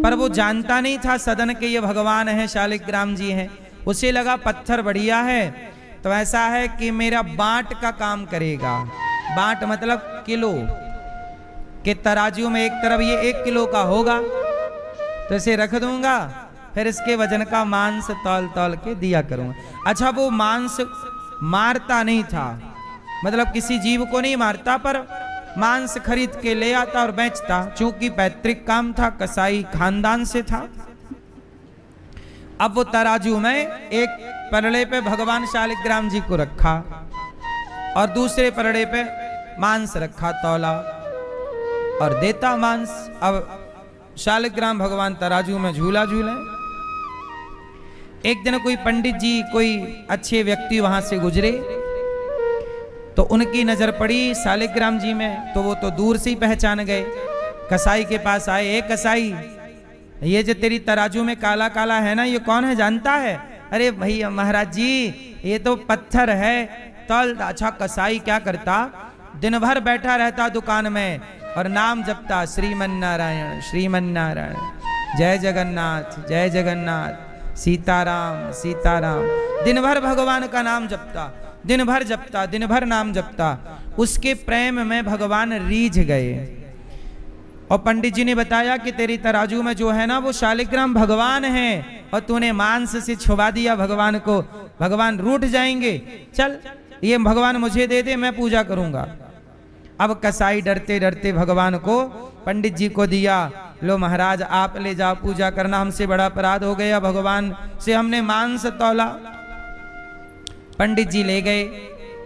पर वो जानता नहीं था सदन के ये भगवान है, शालिग्राम जी हैं। उसे लगा पत्थर बढ़िया है, तो ऐसा है कि मेरा बांट का काम करेगा। बांट मतलब किलो के तराजू में एक तरफ ये 1 किलो का होगा तो इसे रख दूंगा, फिर इसके वजन का मांस तौल तौल के दिया करूंगा। अच्छा, वो मांस मारता नहीं था, मतलब किसी जीव को नहीं मारता, पर मांस खरीद के ले आता और बेचता। चूंकि पैतृक काम था, कसाई खानदान से था। अब वो तराजू में एक परड़े पे भगवान शालिग्राम जी को रखा और दूसरे परड़े पे मांस रखा, तौला और देता मांस। अब शालिग्राम भगवान तराजू में झूला झूले। एक दिन कोई पंडित जी, कोई अच्छे व्यक्ति वहां से गुजरे, तो उनकी नजर पड़ी शालिग्राम जी में, तो वो तो दूर से ही पहचान गए। कसाई के पास आए, ए कसाई, ये जो तेरी तराजू में काला काला है ना, ये कौन है, जानता है? अरे भैया महाराज जी, ये तो पत्थर है, तौल। अच्छा, कसाई क्या करता, दिन भर बैठा रहता दुकान में और नाम जपता, श्रीमन नारायण श्रीमन नारायण, जय जगन्नाथ जय जगन्नाथ, सीताराम सीताराम। दिन भर भगवान का नाम जपता, दिन भर जपता, दिन भर नाम जपता। उसके प्रेम में भगवान रीझ गए और पंडित जी ने बताया कि तेरी तराजू में जो है ना वो शालिग्राम भगवान है, और तूने मांस से छुपा दिया भगवान को, भगवान रूठ जाएंगे, चल ये भगवान मुझे दे दे, मैं पूजा करूंगा। अब कसाई डरते डरते भगवान को पंडित जी को दिया, लो महाराज आप ले जाओ पूजा करना, हमसे बड़ा अपराध हो गया, भगवान से हमने मांस तौला। पंडित जी ले गए,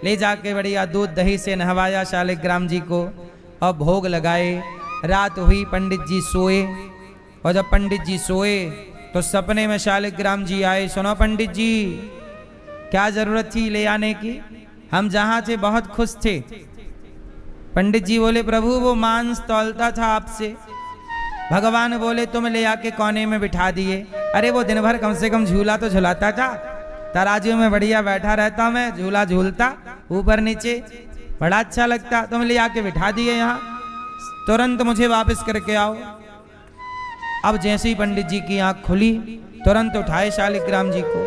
ले जाके बढ़िया दूध दही से नहवाया शालिग्राम जी को और भोग लगाए। रात हुई, पंडित जी सोए, और जब पंडित जी सोए तो सपने में शालिग्राम जी आए। सुनो पंडित जी, क्या जरूरत थी ले आने की, हम जहां थे बहुत खुश थे। पंडित जी बोले प्रभु वो मांस तौलता था आपसे। भगवान बोले तुम ले आके कोने में बिठा दिए। अरे वो दिन भर कम से कम झूला तो झुलाता था, तराजू में बढ़िया बैठा रहता, मैं झूला झूलता ऊपर नीचे, बड़ा अच्छा लगता, तुम ले आके बिठा दिए यहाँ, तुरंत मुझे वापस करके आओ। अब जैसे ही पंडित जी की आंख खुली, तुरंत उठाए शालिग्राम जी को।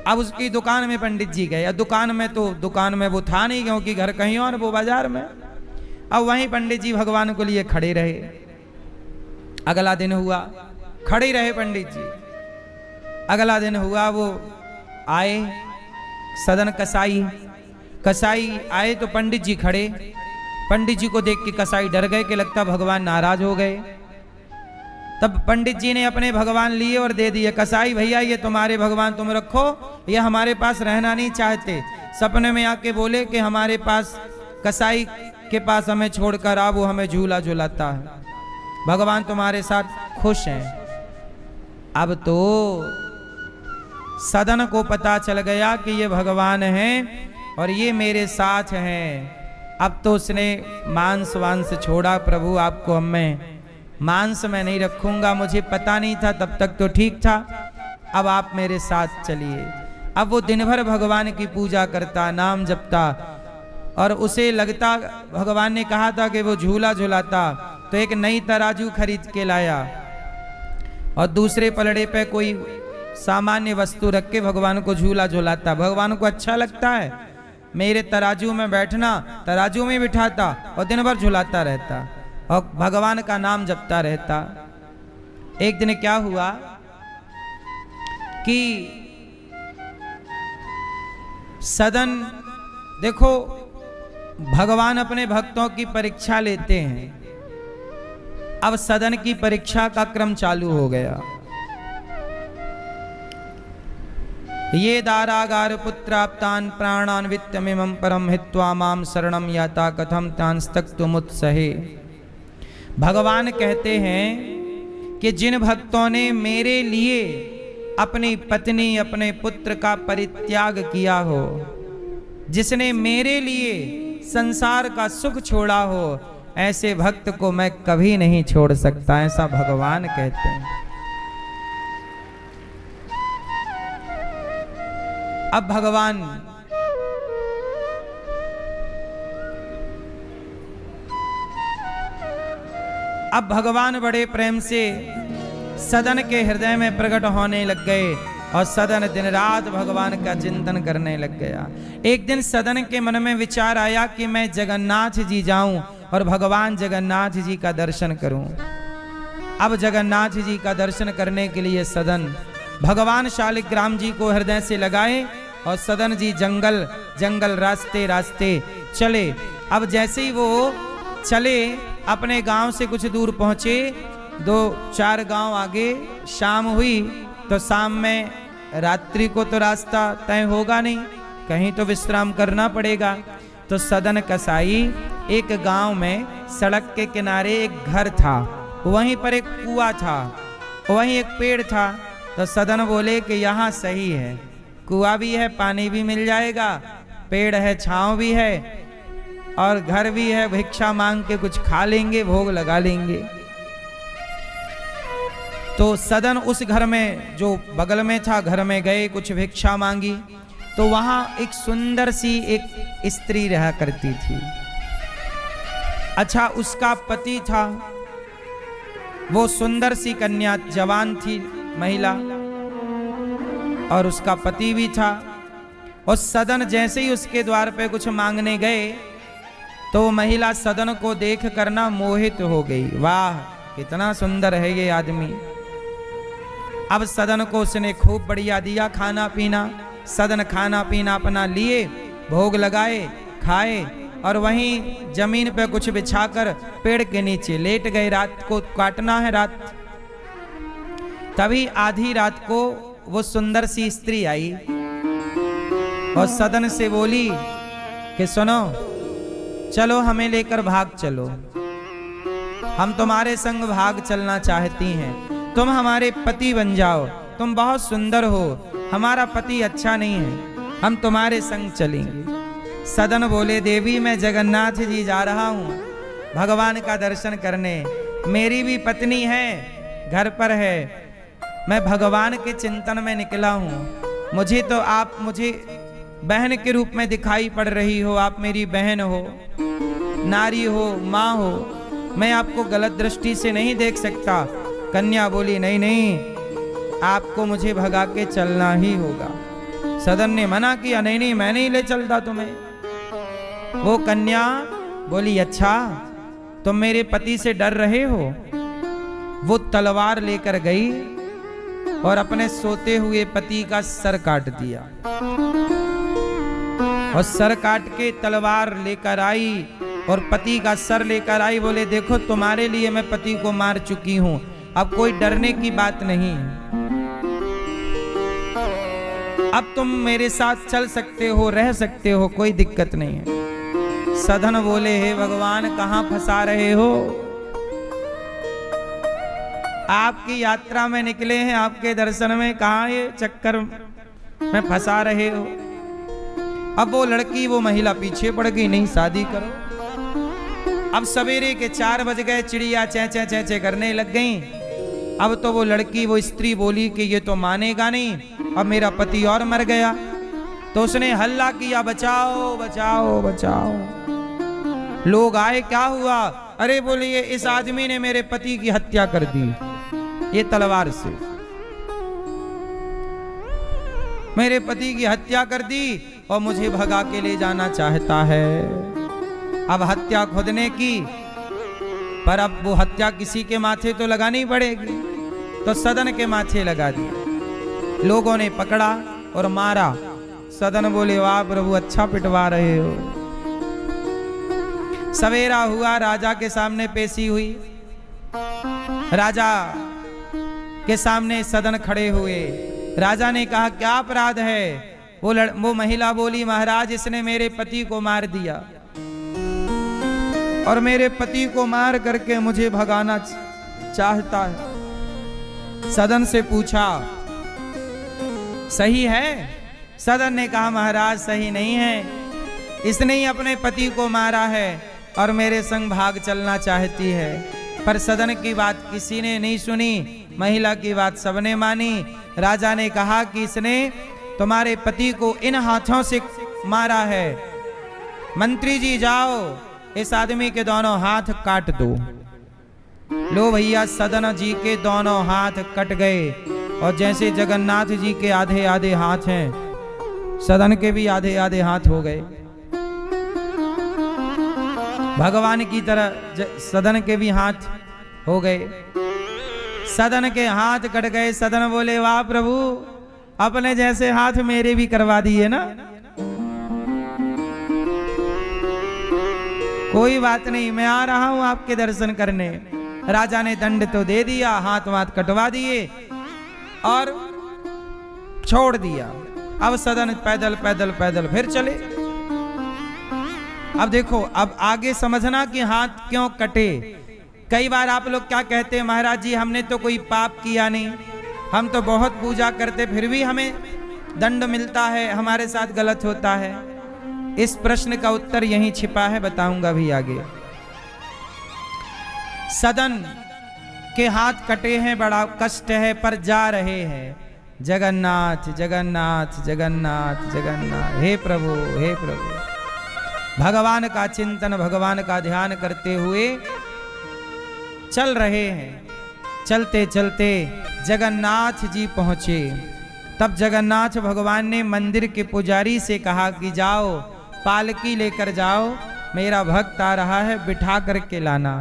अब उसकी दुकान में पंडित जी गए, दुकान में वो था नहीं, क्योंकि घर कहीं और, वो बाजार में। अब वहीं पंडित जी भगवान को लिए खड़े रहे। अगला दिन हुआ, खड़े रहे पंडित जी। अगला दिन हुआ, वो आए सदन कसाई आए तो पंडित जी खड़े। पंडित जी को देख के कसाई डर गए कि लगता भगवान नाराज हो गए। तब पंडित जी ने अपने भगवान लिए और दे दिए। कसाई भैया ये तुम्हारे भगवान तुम रखो, ये हमारे पास रहना नहीं चाहते। सपने में आके बोले कि हमारे पास कसाई के पास हमें छोड़कर आ, वो हमें झूला झूलाता है, भगवान तुम्हारे साथ खुश हैं। अब तो सदन को पता चल गया कि ये भगवान हैं और ये मेरे साथ हैं। अब तो उसने मांस वांस छोड़ा। प्रभु आपको अब मैं मांस में नहीं रखूंगा, मुझे पता नहीं था, तब तक तो ठीक था, अब आप मेरे साथ चलिए। अब वो दिन भर भगवान की पूजा करता, नाम जपता, और उसे लगता भगवान ने कहा था कि वो झूला झूलाता, तो एक नई तराजू खरीद के लाया और दूसरे पलड़े पे कोई सामान्य वस्तु रख के भगवान को झूला झूलाता। भगवान को अच्छा लगता है मेरे तराजू में बैठना, तराजू में बिठाता और दिन भर झुलाता रहता और भगवान का नाम जपता रहता। एक दिन क्या हुआ कि सदन, देखो भगवान अपने भक्तों की परीक्षा लेते हैं। अब सदन की परीक्षा का क्रम चालू हो गया। ये दारागार पुत्राप्तान प्राणान वित्तमिमं परम हित्वा माम शरणम याता कथम तांस्तक्तुमुत्सहे। भगवान कहते हैं कि जिन भक्तों ने मेरे लिए अपनी पत्नी अपने पुत्र का परित्याग किया हो, जिसने मेरे लिए संसार का सुख छोड़ा हो, ऐसे भक्त को मैं कभी नहीं छोड़ सकता, ऐसा भगवान कहते हैं। अब भगवान बड़े प्रेम से सदन के हृदय में प्रकट होने लग गए और सदन दिन रात भगवान का चिंतन करने लग गया। एक दिन सदन के मन में विचार आया कि मैं जगन्नाथ जी जाऊं और भगवान जगन्नाथ जी का दर्शन करूं। अब जगन्नाथ जी का दर्शन करने के लिए सदन भगवान शालिग्राम जी को हृदय से लगाए और सदन जी जंगल जंगल रास्ते रास्ते चले। अब जैसे ही वो चले, अपने गांव से कुछ दूर पहुंचे, 2-4 गांव आगे शाम हुई, तो शाम में रात्रि को तो रास्ता तय होगा नहीं, कहीं तो विश्राम करना पड़ेगा। तो सदन कसाई एक गांव में सड़क के किनारे एक घर था, वहीं पर एक कुआं था, वहीं एक पेड़ था। तो सदन बोले कि यहाँ सही है, कुआं भी है, पानी भी मिल जाएगा, पेड़ है, छांव भी है और घर भी है, भिक्षा मांग के कुछ खा लेंगे, भोग लगा लेंगे। तो सदन उस घर में जो बगल में था, घर में गए, कुछ भिक्षा मांगी, तो वहां एक सुंदर सी एक स्त्री रहा करती थी। अच्छा, उसका पति था, वो सुंदर सी कन्या, जवान थी महिला, और उसका पति भी था। और सदन जैसे ही उसके द्वार पे कुछ मांगने गए, तो महिला सदन को देख कर ना मोहित हो गई। वाह, कितना सुंदर है ये आदमी। अब सदन को उसने खूब बढ़िया दिया खाना पीना। सदन खाना पीना अपना लिए, भोग लगाए, खाए और वहीं जमीन पे कुछ बिछाकर पेड़ के नीचे लेट गए। रात को काटना है रात। तभी आधी रात को वो सुंदर सी स्त्री आई और सदन से बोली कि सुनो, चलो हमें लेकर भाग चलो, हम तुम्हारे संग भाग चलना चाहती हैं, तुम हमारे पति बन जाओ, तुम बहुत सुंदर हो, हमारा पति अच्छा नहीं है, हम तुम्हारे संग चलेंगे। सदन बोले, देवी मैं जगन्नाथ जी जा रहा हूँ भगवान का दर्शन करने, मेरी भी पत्नी है, घर पर है, मैं भगवान के चिंतन में निकला हूँ, मुझे तो आप मुझे बहन के रूप में दिखाई पड़ रही हो, आप मेरी बहन हो, नारी हो, माँ हो, मैं आपको गलत दृष्टि से नहीं देख सकता। कन्या बोली, नहीं नहीं, आपको मुझे भगा के चलना ही होगा। सदन ने मना किया, नहीं नहीं, मैं नहीं ले चलता तुम्हें। वो कन्या बोली, अच्छा तुम मेरे पति से डर रहे हो? वो तलवार लेकर गई और अपने सोते हुए पति का सर काट दिया, और सर काट के तलवार लेकर आई और पति का सर लेकर आई। बोले देखो तुम्हारे लिए मैं पति को मार चुकी हूं, अब कोई डरने की बात नहीं, अब तुम मेरे साथ चल सकते हो, रह सकते हो, कोई दिक्कत नहीं है। सदन बोले हे भगवान कहां फंसा रहे हो, आपकी यात्रा में निकले हैं, आपके दर्शन में, कहां ये चक्कर में फंसा रहे हो। अब वो लड़की वो महिला पीछे पड़ गई, नहीं शादी करो। अब सवेरे के 4 बज गए, चिड़िया चै चै चै चै करने लग गई। अब तो वो लड़की वो स्त्री बोली कि ये तो मानेगा नहीं, अब मेरा पति और मर गया। तो उसने हल्ला किया बचाओ बचाओ बचाओ। लोग आए, क्या हुआ? अरे बोले ये इस आदमी ने मेरे पति की हत्या कर दी, ये तलवार से मेरे पति की हत्या कर दी और मुझे भगा के ले जाना चाहता है। अब हत्या खुद ने की, पर अब वो हत्या किसी के माथे तो लगानी पड़ेगी, तो सदन के माथे लगा दी। लोगों ने पकड़ा और मारा। सदन बोले वाह प्रभु अच्छा पिटवा रहे हो। सवेरा हुआ, राजा के सामने पेशी हुई। राजा के सामने सदन खड़े हुए। राजा ने कहा क्या अपराध है? वो महिला बोली महाराज इसने मेरे पति को मार दिया और मेरे पति को मार करके मुझे भगाना चाहता है। सदन से पूछा सही है? सदन ने कहा महाराज सही नहीं है, इसने ही अपने पति को मारा है और मेरे संग भाग चलना चाहती है। पर सदन की बात किसी ने नहीं सुनी, महिला की बात सबने मानी। राजा ने कहा कि इसने तुम्हारे पति को इन हाथों से मारा है, मंत्री जी जाओ इस आदमी के दोनों हाथ काट दो। लो भैया सदन जी के दोनों हाथ कट गए, और जैसे जगन्नाथ जी के आधे आधे हाथ हैं, सदन के भी आधे आधे हाथ हो गए। भगवान की तरह सदन के भी हाथ हो गए। सदन के हाथ कट गए। सदन बोले वाह प्रभु अपने जैसे हाथ मेरे भी करवा दिए ना, कोई बात नहीं मैं आ रहा हूं आपके दर्शन करने। राजा ने दंड तो दे दिया, हाथ वाथ कटवा दिए और छोड़ दिया। अब सदन पैदल पैदल पैदल फिर चले। अब देखो अब आगे समझना कि हाथ क्यों कटे। कई बार आप लोग क्या कहते हैं महाराज जी हमने तो कोई पाप किया नहीं, हम तो बहुत पूजा करते फिर भी हमें दंड मिलता है, हमारे साथ गलत होता है। इस प्रश्न का उत्तर यहीं छिपा है, बताऊंगा भी आगे। सदन के हाथ कटे हैं, बड़ा कष्ट है, पर जा रहे हैं जगन्नाथ जगन्नाथ जगन्नाथ जगन्नाथ। हे प्रभु हे प्रभु। भगवान का चिंतन भगवान का ध्यान करते हुए चल रहे हैं। चलते चलते जगन्नाथ जी पहुंचे। तब जगन्नाथ भगवान ने मंदिर के पुजारी से कहा कि जाओ पालकी लेकर जाओ, मेरा भक्त आ रहा है, बिठा करके लाना।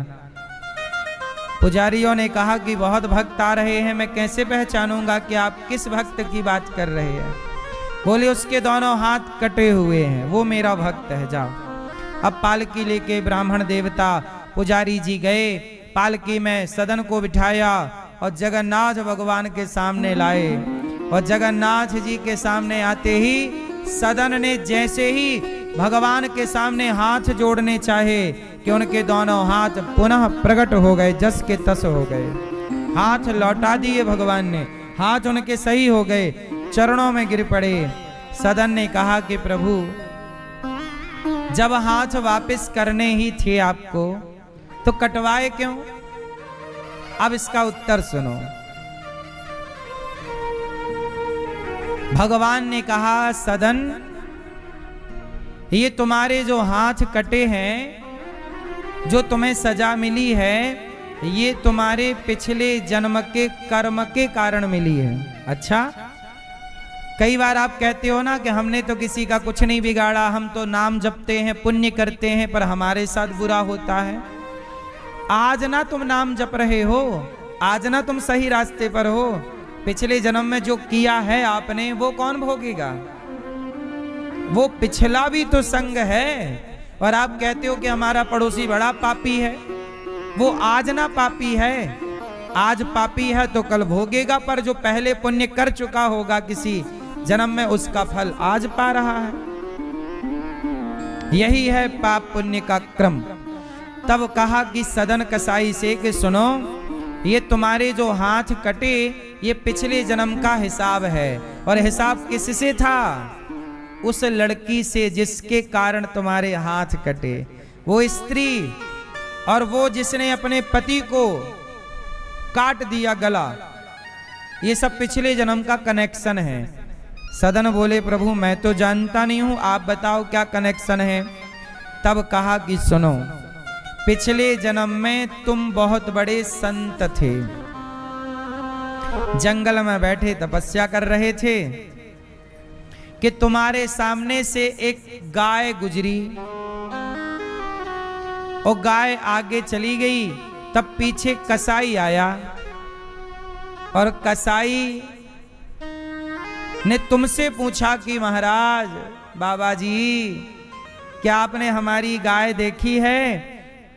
पुजारियों ने कहा कि बहुत भक्त आ रहे हैं, मैं कैसे पहचानूंगा कि आप किस भक्त की बात कर रहे हैं? बोले उसके दोनों हाथ कटे हुए हैं, वो मेरा भक्त है, जाओ। अब पालकी लेके ब्राह्मण देवता पुजारी जी गए, पालकी में सदन को बिठाया और जगन्नाथ भगवान के सामने लाए। और जगन्नाथ जी के सामने आते ही सदन ने जैसे ही भगवान के सामने हाथ जोड़ने चाहे कि उनके दोनों हाथ पुनः प्रकट हो गए, जस के तस हो गए। हाथ लौटा दिए भगवान ने, हाथ उनके सही हो गए, चरणों में गिर पड़े। सदन ने कहा कि प्रभु जब हाथ वापस करने ही थे आपको तो कटवाए क्यों? अब इसका उत्तर सुनो। भगवान ने कहा सदन ये तुम्हारे जो हाथ कटे हैं, जो तुम्हें सजा मिली है, ये तुम्हारे पिछले जन्म के कर्म के कारण मिली है। अच्छा, कई बार आप कहते हो ना कि हमने तो किसी का कुछ नहीं बिगाड़ा, हम तो नाम जपते हैं, पुण्य करते हैं, पर हमारे साथ बुरा होता है। आज ना तुम नाम जप रहे हो, आज ना तुम सही रास्ते पर हो, पिछले जन्म में जो किया है आपने वो कौन भोगेगा? वो पिछला भी तो संग है। और आप कहते हो कि हमारा पड़ोसी बड़ा पापी है। वो आज ना पापी है, आज पापी है तो कल भोगेगा, पर जो पहले पुण्य कर चुका होगा किसी जन्म में, उसका फल आज पा रहा है। यही है पाप पुण्य का क्रम। तब कहा कि सदन कसाई से कि सुनो, ये तुम्हारे जो हाथ कटे ये पिछले जन्म का हिसाब है। और हिसाब किससे था? उस लड़की से जिसके कारण तुम्हारे हाथ कटे, वो स्त्री, और वो जिसने अपने पति को काट दिया गला। ये सब पिछले जन्म का कनेक्शन है। सदन बोले प्रभु मैं तो जानता नहीं हूं, आप बताओ क्या कनेक्शन है। तब कहा कि सुनो, पिछले जन्म में तुम बहुत बड़े संत थे, जंगल में बैठे तपस्या कर रहे थे कि तुम्हारे सामने से एक गाय गुजरी और गाय आगे चली गई। तब पीछे कसाई आया और कसाई ने तुमसे पूछा कि महाराज, बाबा जी, क्या आपने हमारी गाय देखी है,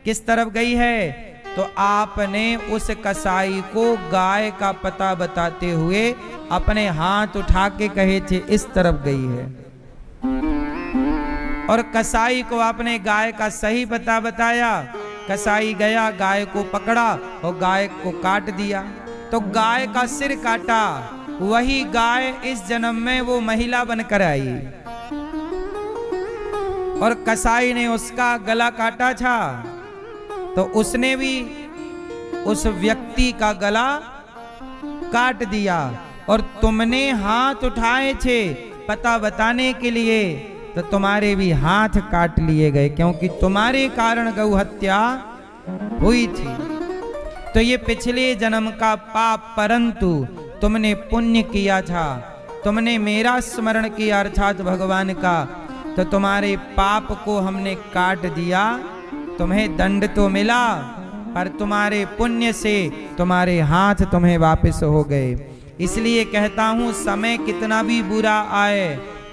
किस तरफ गई है? तो आपने उस कसाई को गाय का पता बताते हुए अपने हाथ उठा के कहे थे इस तरफ गई है। और कसाई को आपने गाय का सही पता बताया। कसाई गया, गाय को पकड़ा और गाय को काट दिया। तो गाय का सिर काटा, वही गाय इस जन्म में वो महिला बनकर आई। और कसाई ने उसका गला काटा था, तो उसने भी उस व्यक्ति का गला काट दिया। और तुमने हाथ उठाए थे पता बताने के लिए, तो तुम्हारे भी हाथ काट लिए गए, क्योंकि तुम्हारे कारण गौ हत्या हुई थी। तो ये पिछले जन्म का पाप, परंतु तुमने पुण्य किया था, तुमने मेरा स्मरण किया अर्थात भगवान का, तो तुम्हारे पाप को हमने काट दिया। तुम्हें दंड तो मिला, पर तुम्हारे पुण्य से तुम्हारे हाथ तुम्हें वापस हो गए। इसलिए कहता हूं, समय कितना भी बुरा आए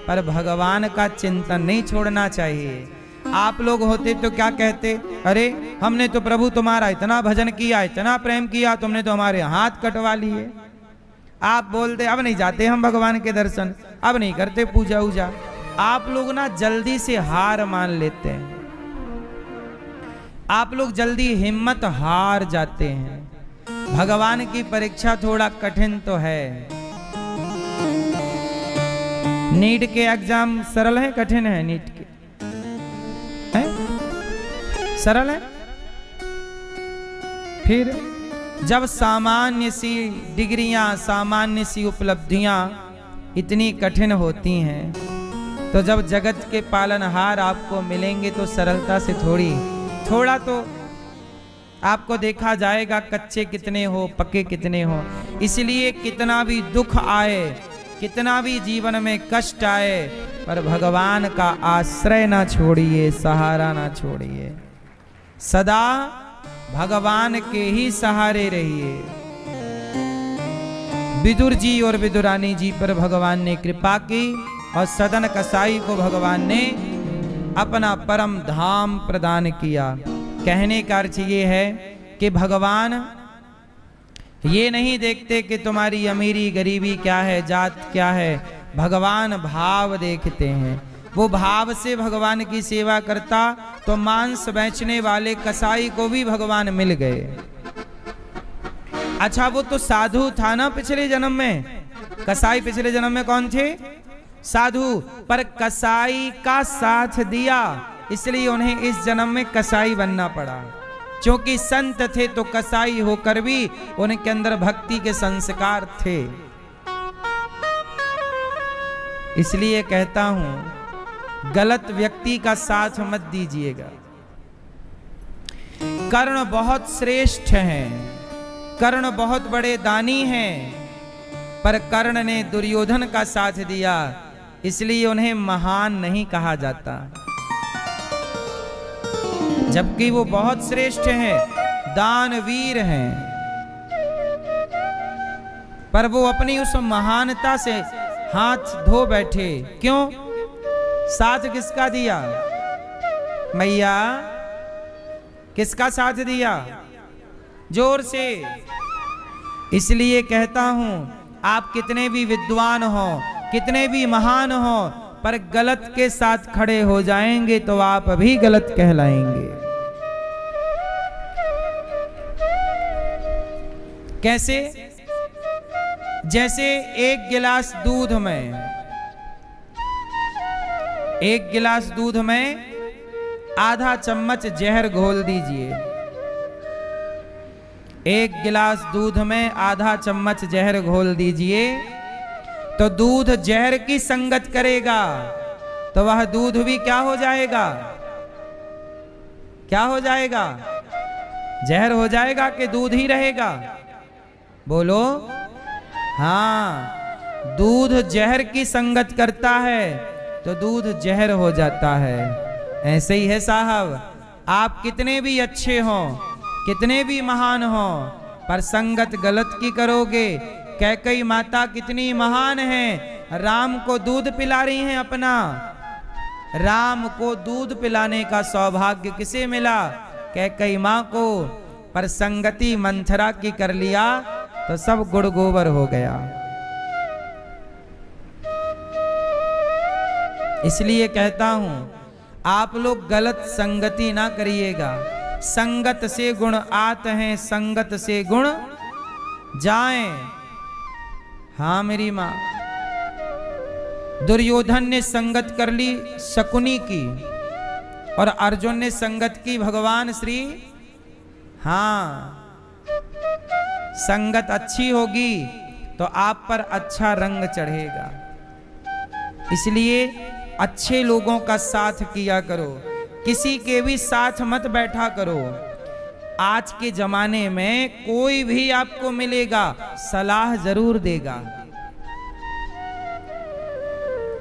पर भगवान का चिंतन नहीं छोड़ना चाहिए। आप लोग होते तो क्या कहते, अरे हमने तो प्रभु तुम्हारा इतना भजन किया, इतना प्रेम किया, तुमने तो हमारे हाथ कटवा लिए। आप बोलते अब नहीं जाते हम भगवान के दर्शन, अब नहीं करते पूजा वूजा। आप लोग ना जल्दी से हार मान लेते हैं, आप लोग जल्दी हिम्मत हार जाते हैं। भगवान की परीक्षा थोड़ा कठिन तो है। नीट के एग्जाम सरल है कठिन है? नीट के है? सरल है। फिर जब सामान्य सी डिग्रियां, सामान्य सी उपलब्धियां इतनी कठिन होती हैं, तो जब जगत के पालनहार आपको मिलेंगे तो सरलता से थोड़ा तो आपको देखा जाएगा कच्चे कितने हो, पक्के कितने हो। इसलिए कितना भी दुख आए, कितना भी जीवन में कष्ट आए, पर भगवान का आश्रय ना छोड़िए, सहारा ना छोड़िए। सदा भगवान के ही सहारे रहिए। विदुर जी और विदुरानी जी पर भगवान ने कृपा की और सदन कसाई को भगवान ने अपना परम धाम प्रदान किया। कहने का अर्थ ये है कि भगवान ये नहीं देखते कि तुम्हारी अमीरी गरीबी क्या है, जात क्या है। भगवान भाव देखते हैं। वो भाव से भगवान की सेवा करता तो मांस बेचने वाले कसाई को भी भगवान मिल गए। अच्छा, वो तो साधु था ना पिछले जन्म में। कसाई पिछले जन्म में कौन थे? साधु। पर कसाई का साथ दिया, इसलिए उन्हें इस जन्म में कसाई बनना पड़ा। क्योंकि संत थे तो कसाई होकर भी उनके अंदर भक्ति के संस्कार थे। इसलिए कहता हूं, गलत व्यक्ति का साथ मत दीजिएगा। कर्ण बहुत श्रेष्ठ हैं, कर्ण बहुत बड़े दानी हैं, पर कर्ण ने दुर्योधन का साथ दिया, इसलिए उन्हें महान नहीं कहा जाता, जबकि वो बहुत श्रेष्ठ हैं, दानवीर हैं। पर वो अपनी उस महानता से हाथ धो बैठे। क्यों? साथ किसका दिया? मैया किसका साथ दिया? जोर से। इसलिए कहता हूं, आप कितने भी विद्वान हो, कितने भी महान हो, पर गलत के साथ खड़े हो जाएंगे तो आप भी गलत कहलाएंगे। कैसे? जैसे एक गिलास दूध में आधा चम्मच जहर घोल दीजिए। एक गिलास दूध में आधा चम्मच जहर घोल दीजिए, तो दूध जहर की संगत करेगा तो वह दूध भी क्या हो जाएगा? क्या हो जाएगा? जहर हो जाएगा कि दूध ही रहेगा? बोलो। हाँ, दूध जहर की संगत करता है तो दूध जहर हो जाता है। ऐसे ही है साहब, आप कितने भी अच्छे हो, कितने भी महान हो, पर संगत गलत की करोगे। कैकेयी माता कितनी महान है, राम को दूध पिला रही हैं अपना। राम को दूध पिलाने का सौभाग्य किसे मिला? कैकेयी मां को। पर संगति मंथरा की कर लिया तो सब गुड़ गोबर हो गया। इसलिए कहता हूं, आप लोग गलत संगति ना करिएगा। संगत से गुण आते हैं, संगत से गुण जाएं। हाँ मेरी मां, दुर्योधन ने संगत कर ली शकुनी की, और अर्जुन ने संगत की भगवान श्री। हाँ, संगत अच्छी होगी तो आप पर अच्छा रंग चढ़ेगा। इसलिए अच्छे लोगों का साथ किया करो, किसी के भी साथ मत बैठा करो। आज के जमाने में कोई भी आपको मिलेगा सलाह जरूर देगा।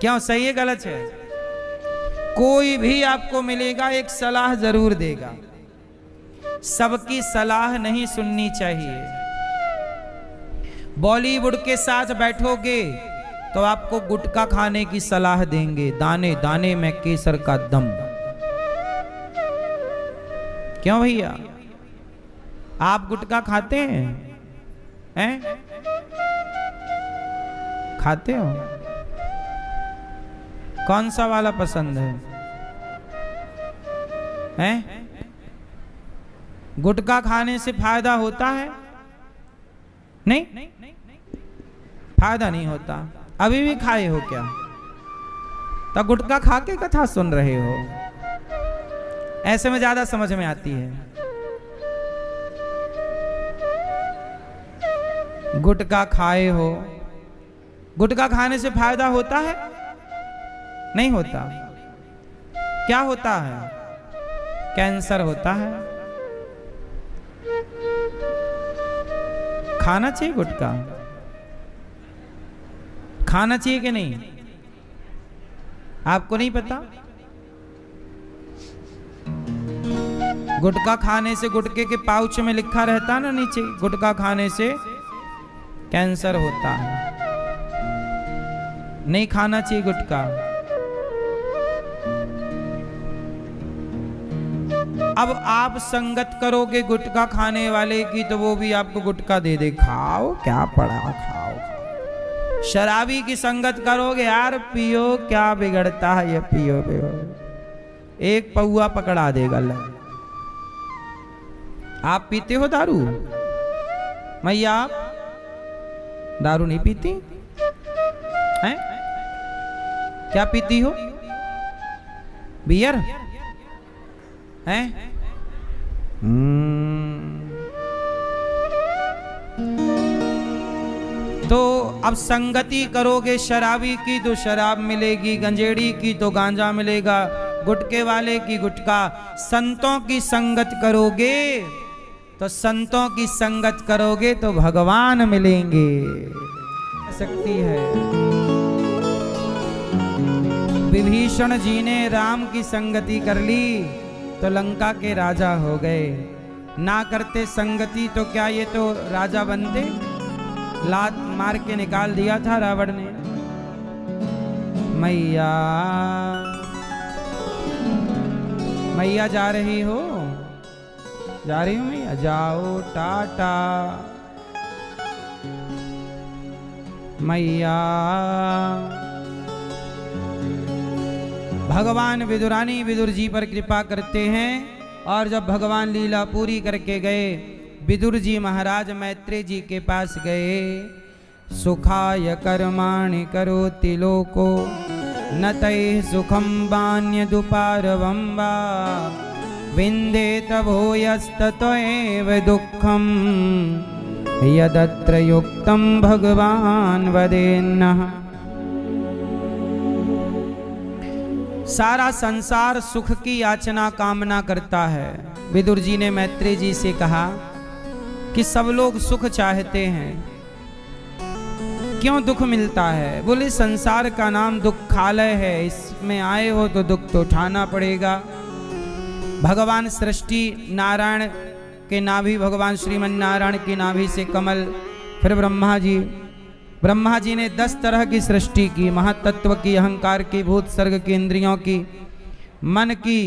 क्यों? सही है गलत है? कोई भी आपको मिलेगा एक सलाह जरूर देगा। सबकी सलाह नहीं सुननी चाहिए। बॉलीवुड के साथ बैठोगे तो आपको गुटखा खाने की सलाह देंगे, दाने दाने में केसर का दम। क्यों भैया? आप गुटखा खाते हैं? हैं? खाते हो? कौन सा वाला पसंद है? हैं? गुटखा खाने से फायदा होता है? नहीं, फायदा नहीं होता। अभी भी खाए हो क्या? तो गुटखा खा के कथा सुन रहे हो। ऐसे में ज्यादा समझ में आती है। गुटखा खाए हो, गुटखा खाने से फायदा होता है? नहीं होता। क्या होता है? कैंसर होता है। खाना चाहिए गुटखा? खाना चाहिए कि नहीं? आपको नहीं पता? गुटखा खाने से, गुटखे के पाउच में लिखा रहता ना नीचे, गुटखा खाने से कैंसर होता है। नहीं खाना चाहिए गुटखा। अब आप संगत करोगे गुटखा खाने वाले की तो वो भी आपको गुटखा दे दे, खाओ क्या पड़ा, खाओ। शराबी की संगत करोगे, यार पियो क्या बिगड़ता है, ये पियो पियो, एक पौआ पकड़ा देगा। आप पीते हो दारू? मैया आप दारू नहीं पीती हैं? क्या पीती हो? बियर हैं? तो अब संगति करोगे शराबी की तो शराब मिलेगी, गंजेड़ी की तो गांजा मिलेगा, गुटके वाले की गुटखा। संतों की संगत करोगे तो संतों की संगत करोगे तो भगवान मिलेंगे। शक्ति है। विभीषण जी ने राम की संगति कर ली तो लंका के राजा हो गए। ना करते संगति तो क्या ये तो राजा बनते? लात मार के निकाल दिया था रावण ने। मैया मैया जा रही हो? जा रही हो मैया? जाओ टाटा मैया। भगवान विदुरानी विदुर जी पर कृपा करते हैं और जब भगवान लीला पूरी करके गए, विदुर जी महाराज मैत्रेय जी के पास गए। सुखाय कर्माणि करोति लोको न तैः सुखं वान्यदुपारवं वा विन्देत भूयस्ततोएव दुःखं यदत्र युक्तं भगवान वदेन्नः। सारा संसार सुख की याचना कामना करता है। विदुर जी ने मैत्रेय जी से कहा कि सब लोग सुख चाहते हैं, क्यों दुख मिलता है? बोले संसार का नाम दुखालय है, इसमें आए हो तो दुख तो उठाना पड़ेगा। भगवान सृष्टि नारायण के नाभि, भगवान श्रीमन नारायण की नाभि से कमल, फिर ब्रह्मा जी ने 10 तरह की सृष्टि की, महातत्व की, अहंकार की, भूत सर्ग की, इंद्रियों की, मन की,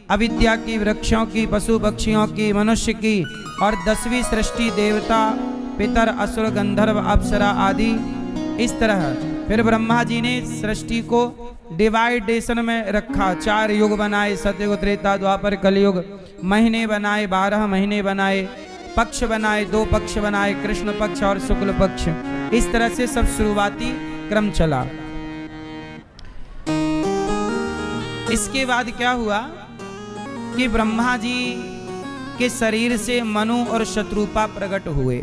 अविद्या की, वृक्षों की, पशु पक्षियों की, मनुष्य की, और 10वीं सृष्टि देवता, पितर, असुर, गंधर्व, अप्सरा आदि। इस तरह फिर ब्रह्मा जी ने सृष्टि को डिवाइडेशन में रखा। 4 युग बनाए, सतयुग, त्रेता, द्वापर, कलयुग। महीने बनाए, 12 महीने बनाए, पक्ष बनाए, 2 पक्ष बनाए, कृष्ण पक्ष और शुक्ल पक्ष। इस तरह से सब शुरुआती क्रम चला। इसके बाद क्या हुआ कि ब्रह्मा जी के शरीर से मनु और शत्रुपा प्रकट हुए।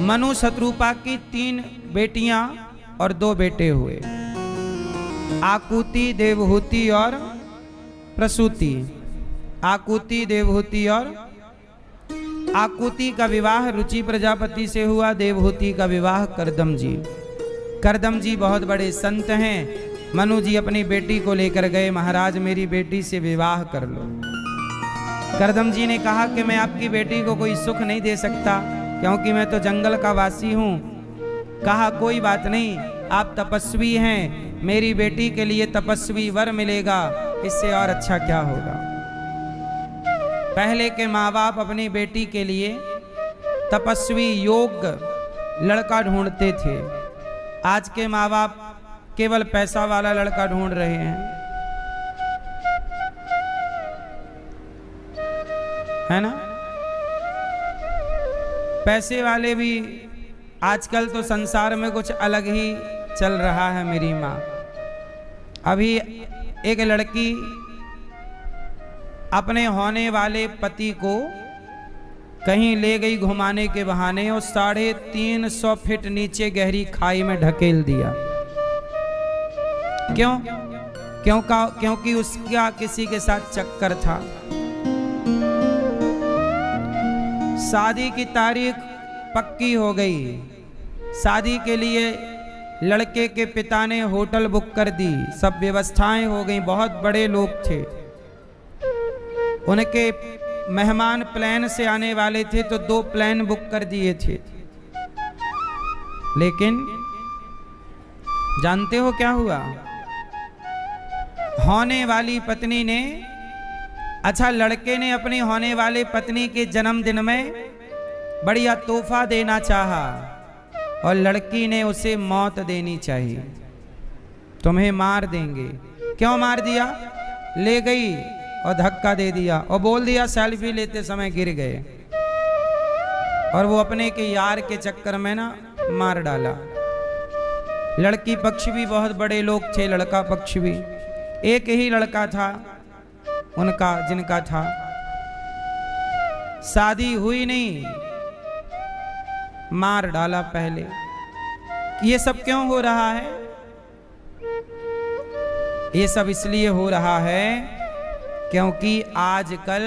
मनु शत्रुपा की 3 बेटियां और 2 बेटे हुए, आकुति, देवहूति और प्रसूति। आकुति, देवहूति और आकुति का विवाह रुचि प्रजापति से हुआ, देवहूति का विवाह करदम जी। करदम जी बहुत बड़े संत हैं। मनु जी अपनी बेटी को लेकर गए, महाराज मेरी बेटी से विवाह कर लो। करदम जी ने कहा कि मैं आपकी बेटी को कोई सुख नहीं दे सकता, क्योंकि मैं तो जंगल का वासी हूँ। कहा कोई बात नहीं, आप तपस्वी हैं, मेरी बेटी के लिए तपस्वी वर मिलेगा, इससे और अच्छा क्या होगा। पहले के माँ बाप अपनी बेटी के लिए तपस्वी योग्य लड़का ढूंढते थे। आज के माँ बाप केवल पैसा वाला लड़का ढूंढ रहे हैं, है ना। पैसे वाले भी आजकल तो संसार में कुछ अलग ही चल रहा है। मेरी माँ, अभी एक लड़की अपने होने वाले पति को कहीं ले गई घुमाने के बहाने और 350 फीट नीचे गहरी खाई में ढकेल दिया। क्योंकि उसका किसी के साथ चक्कर था। शादी की तारीख पक्की हो गई। शादी के लिए लड़के के पिता ने होटल बुक कर दी, सब व्यवस्थाएं हो गई। बहुत बड़े लोग थे, उनके मेहमान प्लेन से आने वाले थे, तो 2 प्लेन बुक कर दिए थे। लेकिन जानते हो क्या हुआ? होने वाली पत्नी ने, लड़के ने अपनी होने वाली पत्नी के जन्मदिन में बढ़िया तोहफा देना चाहा और लड़की ने उसे मौत देनी चाहिए। तुम्हें मार देंगे। क्यों मार दिया? ले गई और धक्का दे दिया और बोल दिया सेल्फी लेते समय गिर गए, और वो अपने के यार के चक्कर में ना मार डाला। लड़की पक्ष भी बहुत बड़े लोग थे, लड़का पक्ष भी। एक ही लड़का था उनका, जिनका था, शादी हुई नहीं, मार डाला पहले। ये सब क्यों हो रहा है? ये सब इसलिए हो रहा है क्योंकि आजकल